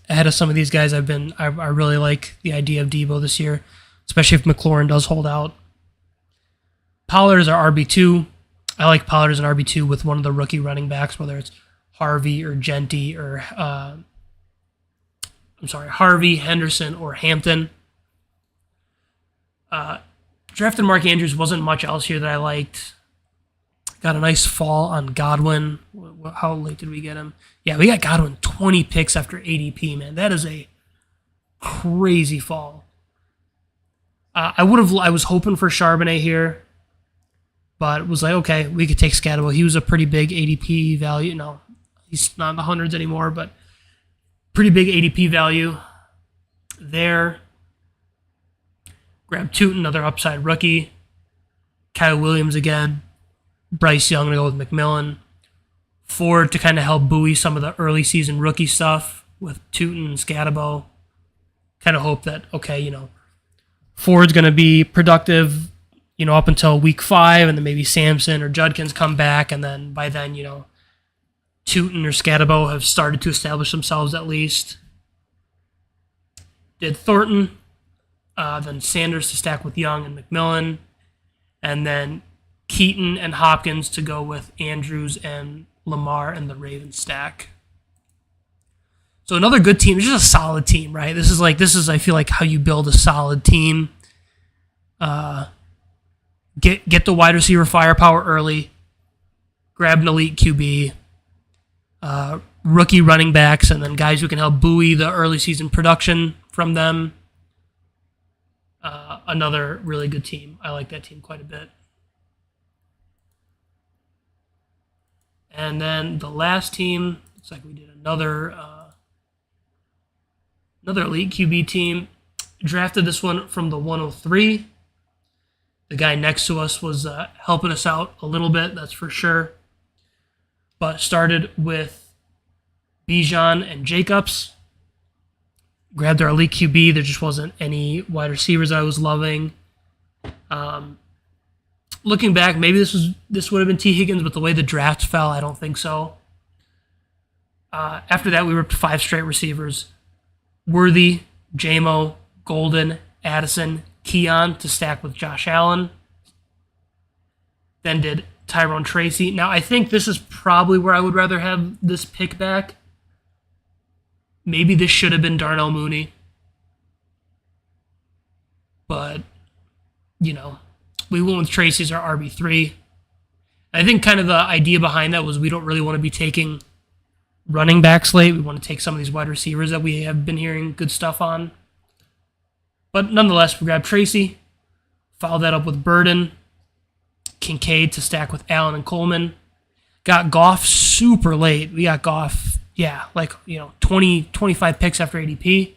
ahead of some of these guys. I really like the idea of Debo this year, especially if McLaurin does hold out. Pollard is our RB2. I like Pollard as an RB2 with one of the rookie running backs, whether it's Harvey or Genty or Harvey, Henderson, or Hampton. Drafted Mark Andrews. Wasn't much else here that I liked. Got a nice fall on Godwin. How late did we get him? Yeah, we got Godwin 20 picks after ADP, man. That is a crazy fall. I was hoping for Charbonnet here, but was like, okay, we could take Scatterbo. He was a pretty big ADP value. No, he's not in the hundreds anymore, but pretty big ADP value there. Grab Tootin, another upside rookie. Kyle Williams again. Bryce Young to go with McMillan. Ford to kind of help buoy some of the early season rookie stuff with Tootin and Scatterbo. Kind of hope that, okay, Ford's going to be productive, up until week 5, and then maybe Sampson or Judkins come back, and then by then, Tootin or Scatterbo have started to establish themselves at least. Did Thornton, then Sanders to stack with Young and McMillan, and then Keaton and Hopkins to go with Andrews and Lamar and the Ravens stack. So another good team. It's just a solid team, right? This is I feel like how you build a solid team. Get the wide receiver firepower early. Grab an elite QB. Rookie running backs, and then guys who can help buoy the early season production from them. Another really good team. I like that team quite a bit. And then the last team, looks like we did another elite QB team. Drafted this one from the 103. The guy next to us was helping us out a little bit, that's for sure. But started with Bijan and Jacobs. Grabbed our elite QB. There just wasn't any wide receivers I was loving. Looking back, maybe this would have been T. Higgins, but the way the draft fell, I don't think so. After that, we ripped 5 straight receivers. Worthy, Jamo, Golden, Addison, Keon to stack with Josh Allen. Then did Tyrone Tracy. Now, I think this is probably where I would rather have this pick back. Maybe this should have been Darnell Mooney. But, we went with Tracy as our RB3. I think kind of the idea behind that was we don't really want to be taking running backs late. We want to take some of these wide receivers that we have been hearing good stuff on. But nonetheless, we grabbed Tracy, followed that up with Burden, Kincaid to stack with Allen and Coleman. Got Goff super late. We got Goff, 20, 25 picks after ADP.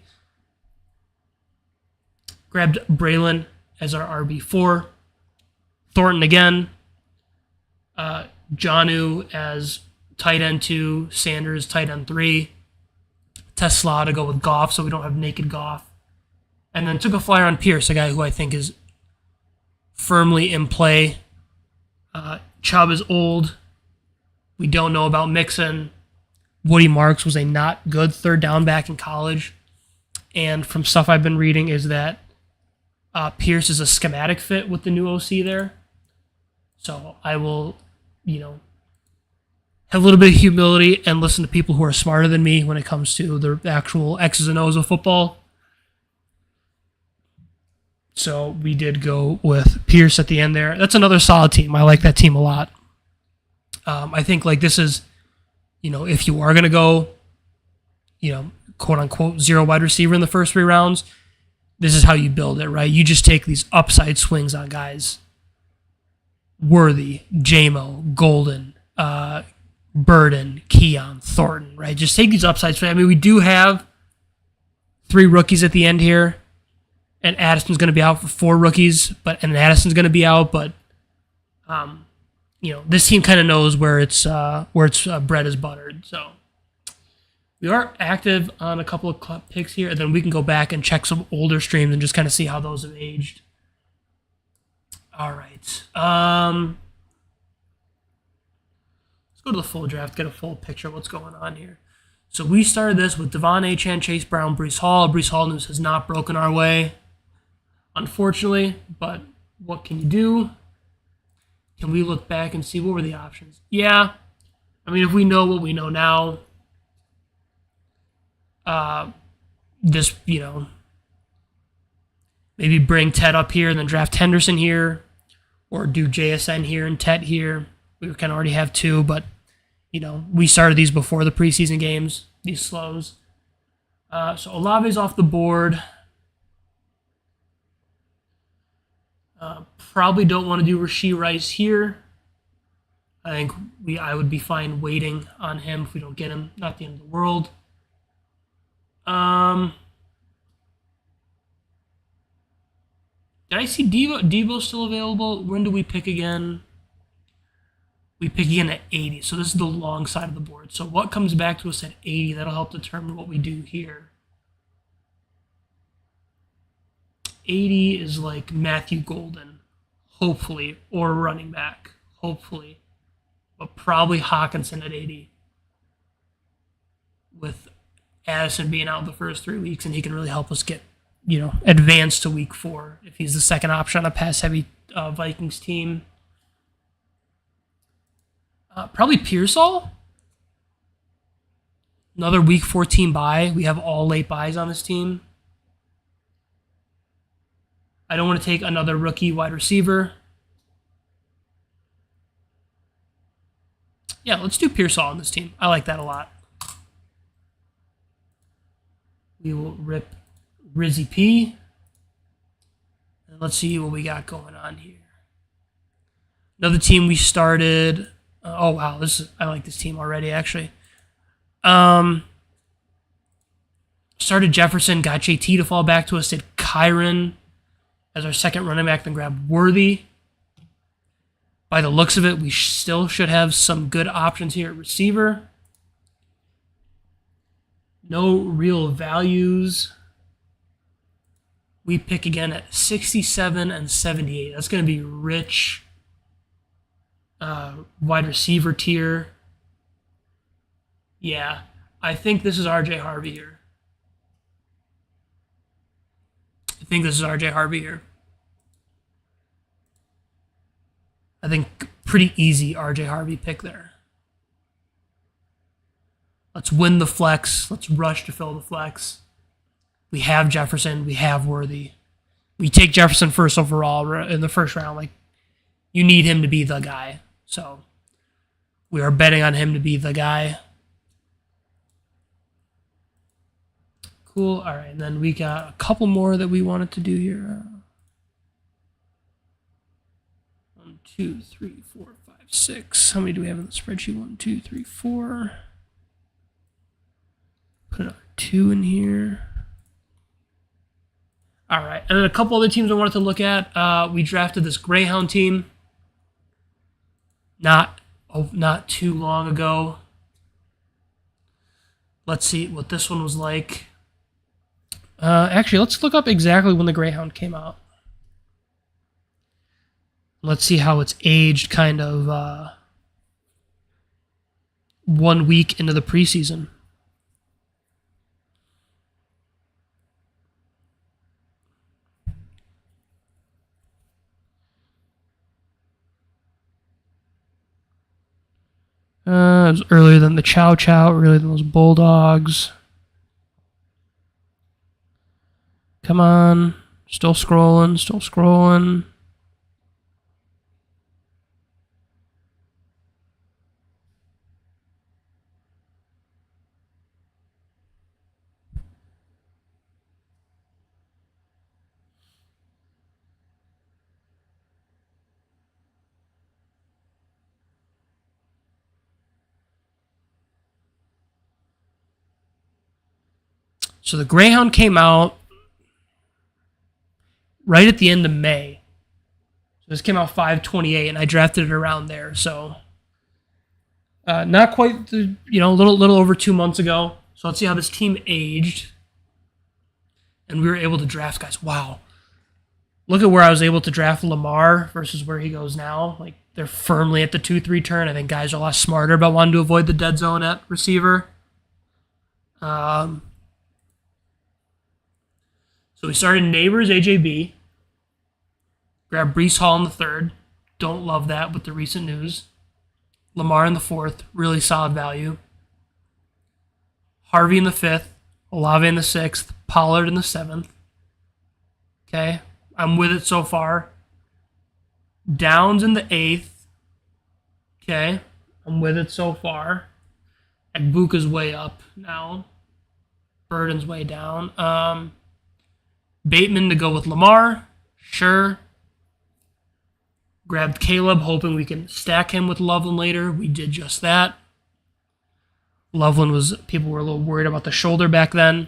Grabbed Braylon as our RB4. Thornton again. Jonnu as tight end 2. Sanders, tight end 3. Tesla to go with Goff so we don't have naked Goff. And then took a flyer on Pierce, a guy who I think is firmly in play. Chubb is old. We don't know about Mixon. Woody Marks was a not good third down back in college. And from stuff I've been reading is that Pierce is a schematic fit with the new OC there. So I will, have a little bit of humility and listen to people who are smarter than me when it comes to the actual X's and O's of football. So we did go with Pierce at the end there. That's another solid team. I like that team a lot. I think this is, if you are going to go, quote unquote, 0 wide receiver in the first 3 rounds, this is how you build it, right? You just take these upside swings on guys. Worthy, Jamo, Golden, Burden, Keon, Thornton, right? Just take these upside swings. I mean, we do have 3 rookies at the end here. And Addison's going to be out for 4 rookies, and Addison's going to be out. But, this team kind of knows where its bread is buttered. So we are active on a couple of picks here, and then we can go back and check some older streams and just kind of see how those have aged. All right. Let's go to the full draft, get a full picture of what's going on here. So we started this with Devon Achane, Chase Brown, Breece Hall. Breece Hall news has not broken our way, unfortunately, but what can you do? Can we look back and see what were the options? Yeah. I mean, if we know what we know now, maybe bring Ted up here and then draft Henderson here, or do JSN here and Ted here. We kind of already have 2, but, we started these before the preseason games, these slows. So Olave's off the board. Probably don't want to do Rashee Rice here. I think I would be fine waiting on him if we don't get him. Not the end of the world. Did I see Devo still available? When do we pick again? We pick again at 80. So this is the long side of the board. So what comes back to us at 80? That'll help determine what we do here. 80 is like Matthew Golden, hopefully, or running back, hopefully. But probably Hawkinson at 80. With Addison being out the first 3 weeks, and he can really help us get, advance to week 4 if he's the second option on a pass-heavy Vikings team. Probably Pearsall. Another week 14 bye. We have all late buys on this team. I don't want to take another rookie wide receiver. Yeah, let's do Pearsall on this team. I like that a lot. We will rip Rizzy P. And let's see what we got going on here. Another team we started. Oh, wow. I like this team already, actually. Started Jefferson, got JT to fall back to us, did Kyron, as our second running back, then grab Worthy. By the looks of it, we still should have some good options here at receiver. No real values. We pick again at 67 and 78. That's going to be rich wide receiver tier. Yeah, I think this is RJ Harvey here. I think pretty easy RJ Harvey pick there. Let's win the flex. Let's rush to fill the flex. We have Jefferson. We have Worthy. We take Jefferson first overall in the first round. Like, you need him to be the guy. So we are betting on him to be the guy. Cool. All right. And then we got a couple more that we wanted to do here. 1, 2, 3, 4, 5, 6. How many do we have in the spreadsheet? 1, 2, 3, 4. Put another 2 in here. All right. And then a couple other teams I wanted to look at. We drafted this Greyhound team not too long ago. Let's see what this one was like. Actually, let's look up exactly when the Greyhound came out. Let's see how it's aged kind of 1 week into the preseason. It was earlier than the Chow Chow, earlier than those Bulldogs. Come on. Still scrolling. So the Greyhound came out right at the end of May. So this came out 5/28, and I drafted it around there. So not quite, a little over 2 months ago. So let's see how this team aged. And we were able to draft guys. Wow. Look at where I was able to draft Lamar versus where he goes now. Like, they're firmly at the 2-3 turn. I think guys are a lot smarter about wanting to avoid the dead zone at receiver. So we started Neighbors, AJB. Grabbed Breece Hall in the third. Don't love that with the recent news. Lamar in the fourth. Really solid value. Harvey in the fifth. Olave in the sixth. Pollard in the seventh. Okay. I'm with it so far. Downs in the eighth. Okay. I'm with it so far. Agbuka's way up now. Burden's way down. Bateman to go with Lamar. Sure. Grabbed Caleb, hoping we can stack him with Loveland later. We did just that. Loveland people were a little worried about the shoulder back then.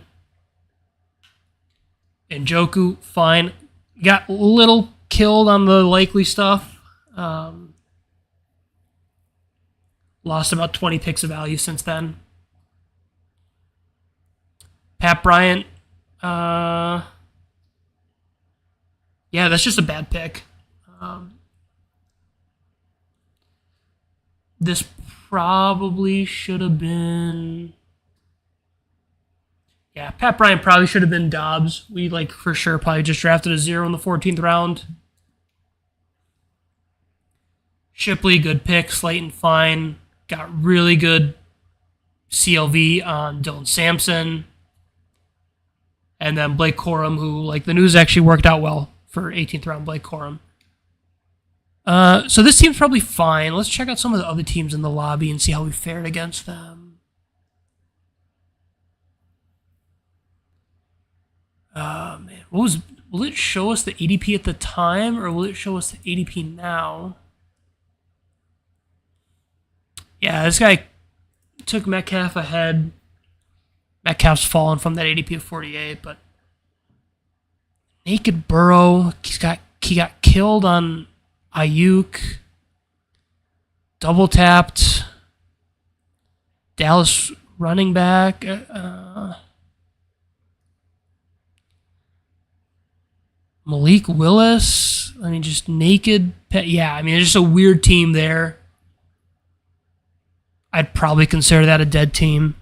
And Njoku, fine. Got a little killed on the likely stuff. Lost about 20 picks of value since then. Pat Bryant, yeah, that's just a bad pick. This probably should have been... Yeah, Pat Bryant probably should have been Dobbs. We, for sure probably just drafted a 0 in the 14th round. Shipley, good pick. Slayton, fine. Got really good CLV on Dylan Sampson. And then Blake Corum, who, the news actually worked out well for 18th round Blake Corum. So this team's probably fine. Let's check out some of the other teams in the lobby and see how we fared against them. Man, will it show us the ADP at the time, or will it show us the ADP now? Yeah, this guy took Metcalf ahead. Metcalf's fallen from that ADP of 48, but Naked Burrow. He got killed on Ayuk. Double tapped. Dallas running back. Malik Willis. I mean, just naked. Yeah, I mean, it's just a weird team there. I'd probably consider that a dead team.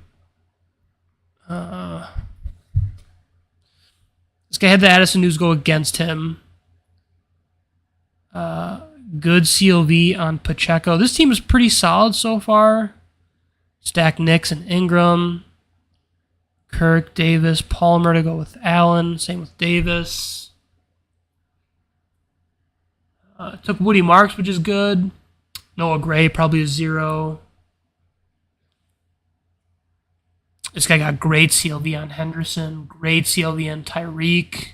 This guy had the Addison news go against him. Good CLV on Pacheco. This team is pretty solid so far. Stack Nix and Ingram. Kirk, Davis, Palmer to go with Allen. Same with Davis. Took Woody Marks, which is good. Noah Gray, probably a 0. This guy got great CLV on Henderson. Great CLV on Tyreek.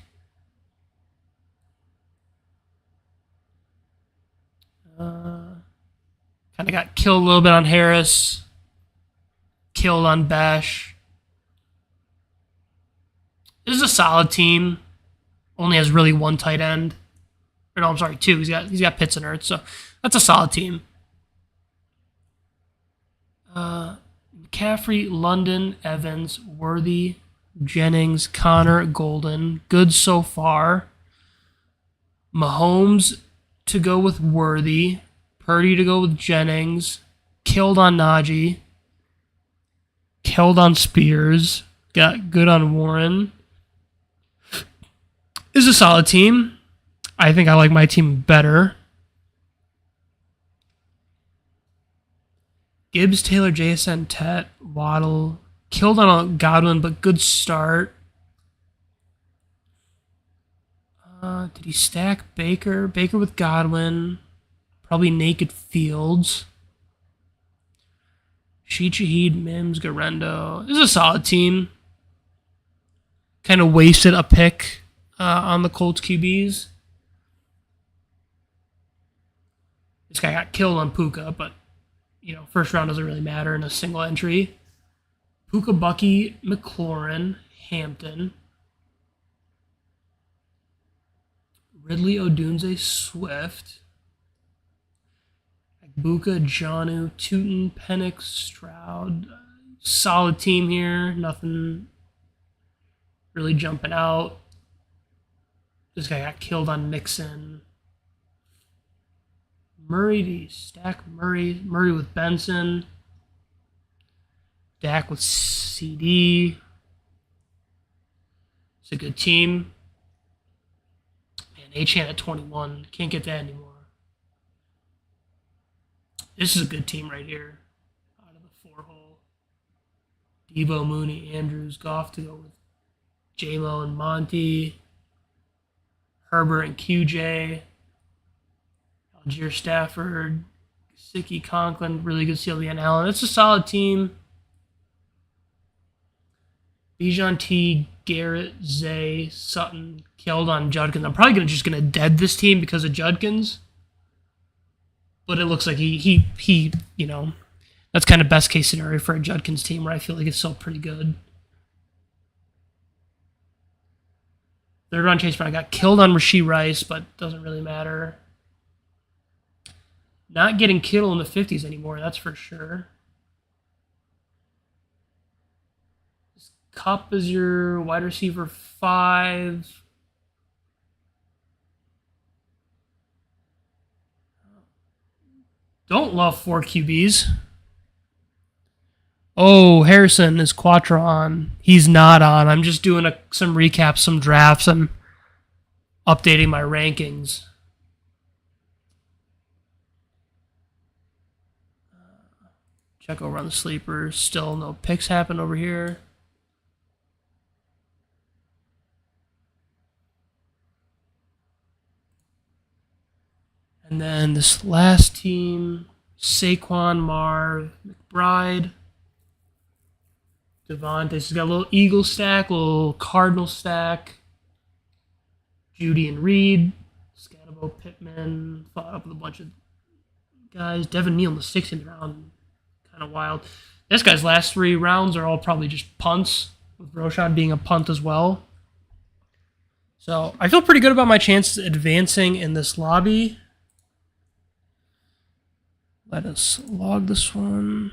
Kind of got killed a little bit on Harris. Killed on Bash. This is a solid team. Only has really one tight end. Or no, I'm sorry, 2. He's got Pitts and Ertz, so that's a solid team. McCaffrey, London, Evans, Worthy, Jennings, Connor, Golden. Good so far. Mahomes to go with Worthy. Purdy to go with Jennings. Killed on Najee. Killed on Spears. Got good on Warren. This is a solid team. I think I like my team better. Gibbs, Taylor, JSN, Tet, Waddle. Killed on a Godwin, but good start. Did he stack Baker? Baker with Godwin. Probably naked Fields. Sheet Shahid, Mims, Garendo. This is a solid team. Kind of wasted a pick on the Colts QBs. This guy got killed on Puka, but first round doesn't really matter in a single entry. Puka, Bucky, McLaurin, Hampton, Ridley, Odunze, Swift, Buka, Janu, Tootin, Penix, Stroud. Solid team here. Nothing really jumping out. This guy got killed on Mixon. Murray, do you stack Murray? Murray with Benson. Dak with CD. It's a good team. Man, H-Han at 21. Can't get that anymore. This is a good team right here. Out of the 4-hole. Debo, Mooney, Andrews, Goff to go with J-Mo and Monty. Herbert and QJ. Algier Stafford, Gesicki, Conklin, really good CLV and Allen. It's a solid team. Bijan T, Garrett, Zay, Sutton, killed on Judkins. I'm probably just gonna dead this team because of Judkins. But it looks like he that's kind of best case scenario for a Judkins team where I feel like it's still pretty good. Third round Chase Brown got killed on Rashee Rice, but doesn't really matter. Not getting Kittle in the 50s anymore, that's for sure. Kupp is your wide receiver 5. Don't love 4 QBs. Oh, Harrison is Quattro on. He's not on. I'm just doing some recaps, some drafts. I'm updating my rankings. Check over on the sleepers. Still no picks happen over here. And then this last team, Saquon, Marv, McBride, Devontae. He's got a little Eagle stack, a little Cardinal stack. Judy and Reed, Scatabo, Pittman, followed up with a bunch of guys. Devin Neal in the 16th round, kind of wild. This guy's last 3 rounds are all probably just punts, with Roshan being a punt as well. So I feel pretty good about my chances advancing in this lobby. Let us log this one.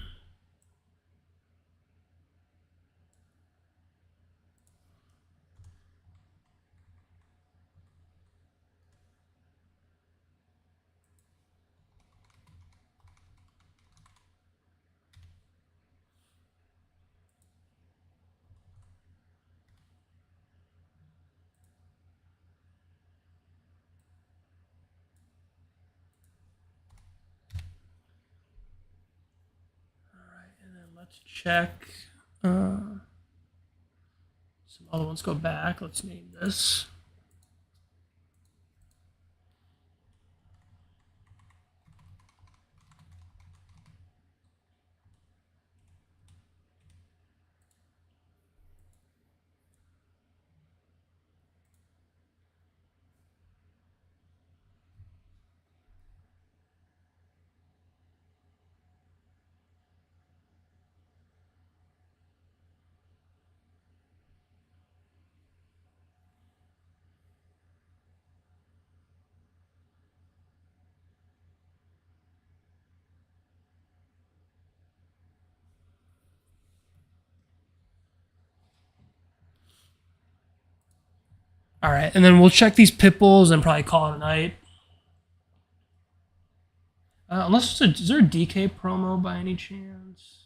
Let's check. Some other ones go back. Let's name this. All right, and then we'll check these pit bulls and probably call it a night. Unless is there a DK promo by any chance?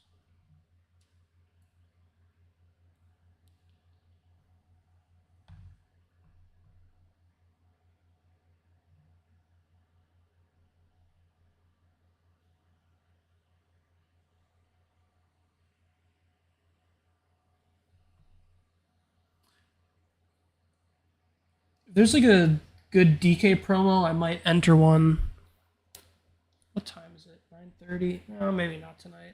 If there's like a good DK promo, I might enter one. What time is it? 9:30? No, maybe not tonight.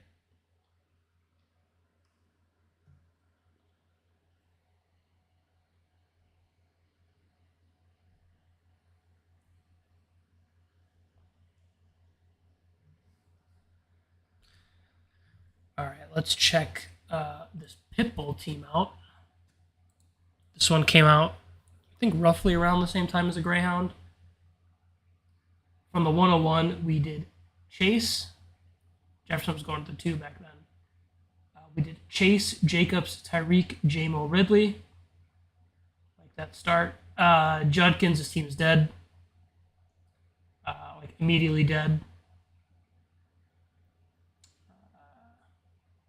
All right, let's check this Pitbull team out. This one came out, I think, roughly around the same time as the Greyhound. From the 101, we did Chase. Jefferson was going to the 2 back then. We did Chase, Jacobs, Tyreek, J-Mo, Ridley. Like that start. Judkins, this team is dead. Like immediately dead.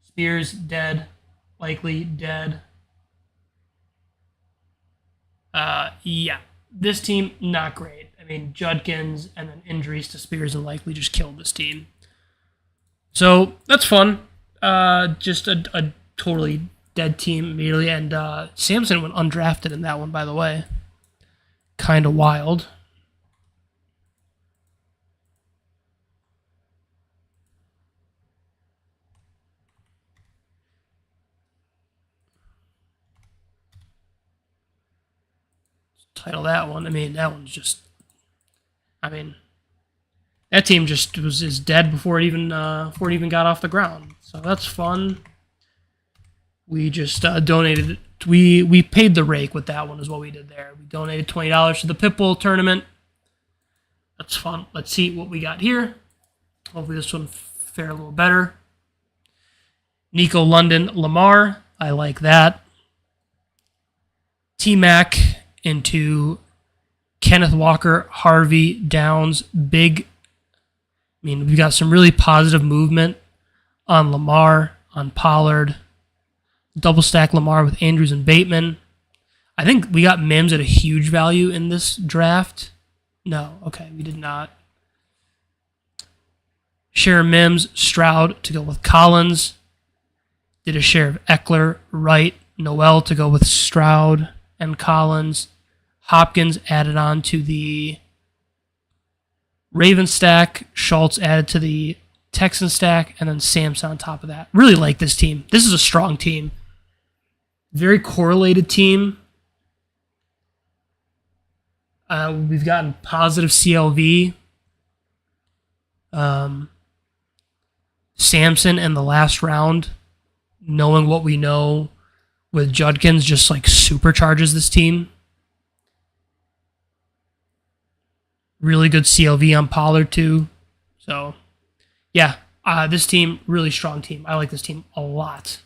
Spears, dead. Likely, dead. Yeah. This team, not great. I mean, Judkins and then injuries to Spears and Likely just killed this team. So, that's fun. Just a totally dead team immediately. And Samson went undrafted in that one, by the way. Kind of wild. Title that one. I mean, that one's just. I mean, that team just is dead before it even got off the ground. So that's fun. We just donated. We paid the rake with that one is what we did there. We donated $20 to the Pitbull tournament. That's fun. Let's see what we got here. Hopefully this one fare a little better. Nico London Lamar. I like that. T-Mac into Kenneth Walker, Harvey, Downs, Big. I mean, we got some really positive movement on Lamar, on Pollard. Double stack Lamar with Andrews and Bateman. I think we got Mims at a huge value in this draft. No, okay, we did not. Share Mims, Stroud to go with Collins. Did a share of Eckler, Wright, Noel to go with Stroud and Collins. Hopkins added on to the Raven stack. Schultz added to the Texan stack. And then Samson on top of that. Really like this team. This is a strong team. Very correlated team. We've gotten positive CLV. Samson in the last round, knowing what we know with Judkins, just like supercharges this team. Really good CLV on Pollard too. So, yeah, this team, really strong team. I like this team a lot.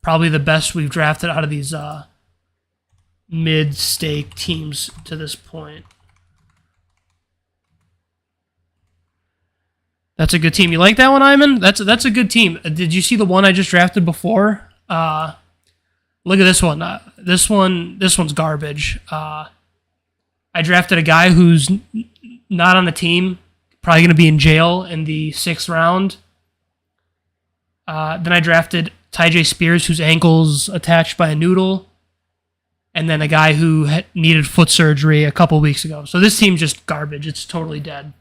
Probably the best we've drafted out of these mid-stake teams to this point. That's a good team. You like that one, Iman? That's a good team. Did you see the one I just drafted before? Look at this one. This one's garbage. I drafted a guy who's not on the team, probably going to be in jail in the 6th round. Then I drafted Tyjae Spears, whose ankle's attached by a noodle, and then a guy who needed foot surgery a couple weeks ago. So this team's just garbage. It's totally dead.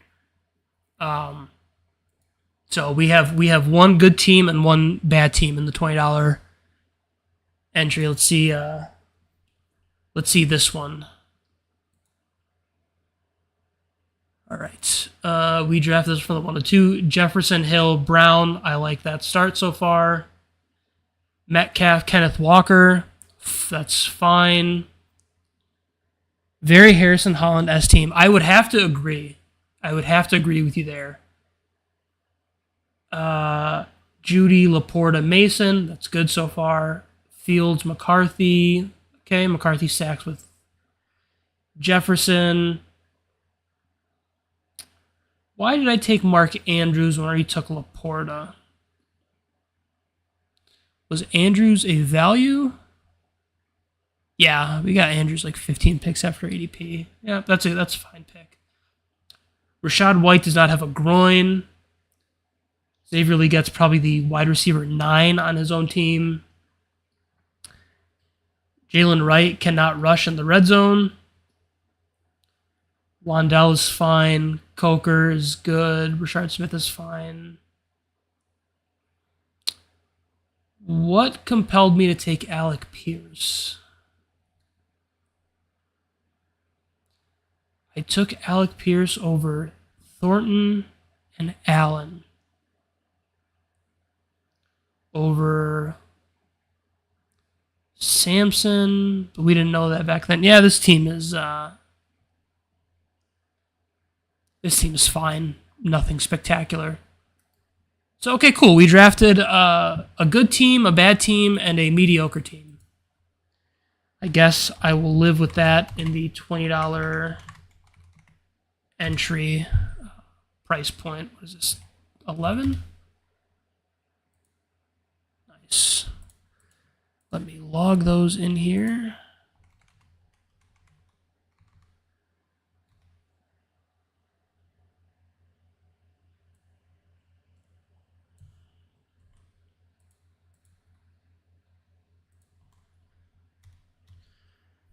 So we have one good team and one bad team in the $20 entry. Let's see this one. All right. We drafted this from the 1 to 2. Jefferson, Hill, Brown. I like that start so far. Metcalf, Kenneth Walker. That's fine. Very Harrison Holland S team. I would have to agree. With you there. Judy, Laporta, Mason. That's good so far. Fields, McCarthy. Okay, McCarthy stacks with Jefferson. Why did I take Mark Andrews when I already took Laporta? Was Andrews a value? Yeah, we got Andrews like 15 picks after ADP. Yeah, that's a fine pick. Rashad White does not have a groin. Xavier Lee gets probably the wide receiver 9 on his own team. Jalen Wright cannot rush in the red zone. Wandell is fine. Coker is good. Rashard Smith is fine. What compelled me to take Alec Pierce? I took Alec Pierce over Thornton and Allen. Over Samson, but we didn't know that back then. Yeah, this team is fine. Nothing spectacular. So, okay, cool. We drafted a good team, a bad team, and a mediocre team. I guess I will live with that in the $20 entry price point. What is this? 11? Nice. Let me log those in here.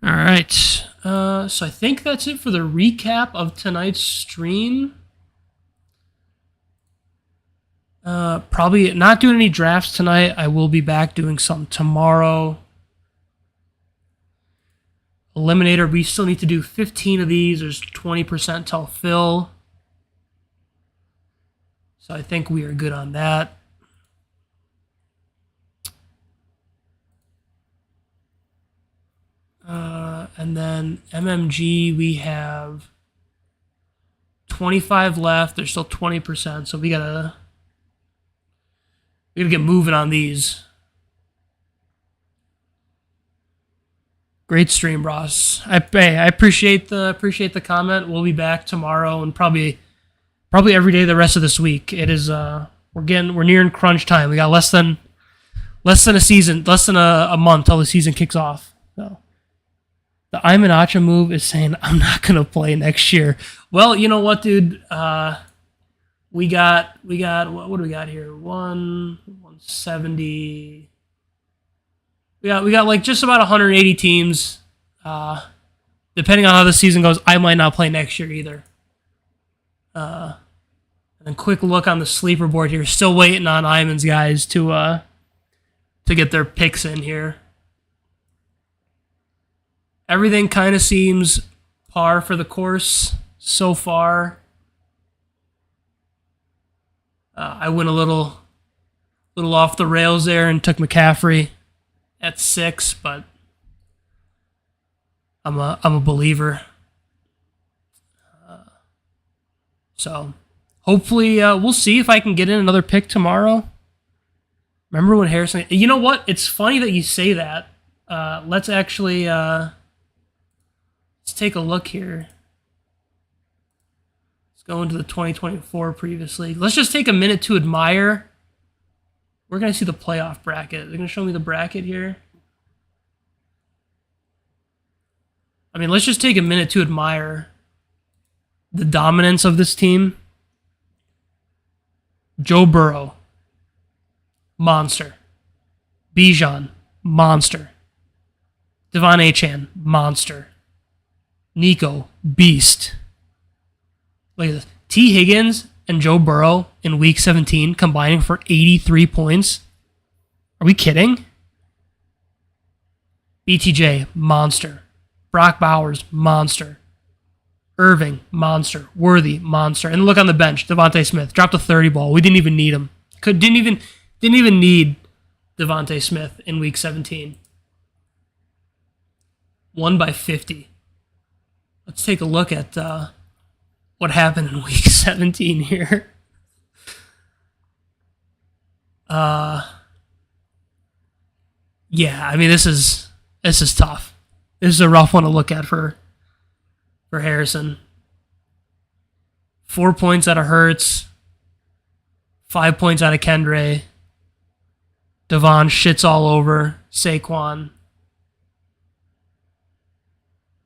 All right. So I think that's it for the recap of tonight's stream. Probably not doing any drafts tonight. I will be back doing some tomorrow. Eliminator, we still need to do 15 of these. There's 20% till fill. So I think we are good on that. And then MMG, we have 25 left. There's still 20%, so we gotta get moving on these. Great stream, Ross. I appreciate the comment. We'll be back tomorrow and probably every day the rest of this week. It is we're nearing crunch time. We got less than a season, less than a month till the season kicks off. So the Iman Acha move is saying I'm not gonna play next year. Well, you know what, dude? We got what do we got here? 170. We got like just about 180 teams. Depending on how the season goes, I might not play next year either. And then quick look on the sleeper board here. Still waiting on Iman's guys to get their picks in here. Everything kind of seems par for the course so far. I went a little off the rails there and took McCaffrey at 6, but I'm a believer. So hopefully we'll see if I can get in another pick tomorrow. Remember when Harrison... You know what? It's funny that you say that. Let's actually... let's take a look here. Let's go into the 2024 previously. Let's just take a minute to admire. We're going to see the playoff bracket. They're going to show me the bracket here. I mean, let's just take a minute to admire the dominance of this team. Joe Burrow, monster. Bijan, monster. Devon Achane, monster. Nico, beast. Look at this. T. Higgins and Joe Burrow in Week 17 combining for 83 points. Are we kidding? BTJ, monster. Brock Bowers, monster. Irving, monster. Worthy, monster. And look on the bench, Devontae Smith dropped a 30 ball. We didn't even need him. Didn't even need Devontae Smith in Week 17. Won by 50. Let's take a look at what happened in Week 17 here. Yeah, I mean this is tough. This is a rough one to look at for Harrison. 4 points out of Hurts. 5 points out of Kendre. Devon shits all over Saquon.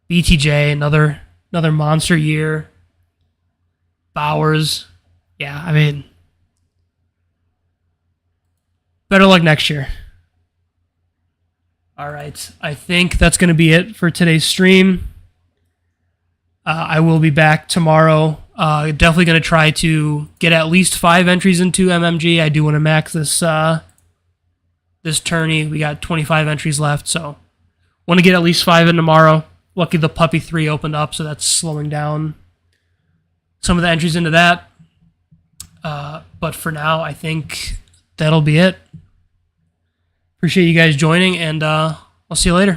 BTJ, another monster year. Bowers. Yeah, I mean, better luck next year. All right, I think that's going to be it for today's stream. I will be back tomorrow. Definitely going to try to get at least 5 entries into MMG. I do want to max this tourney. We got 25 entries left, so want to get at least 5 in tomorrow. Lucky the Puppy 3 opened up, so that's slowing down some of the entries into that. But for now, I think that'll be it. Appreciate you guys joining, and I'll see you later.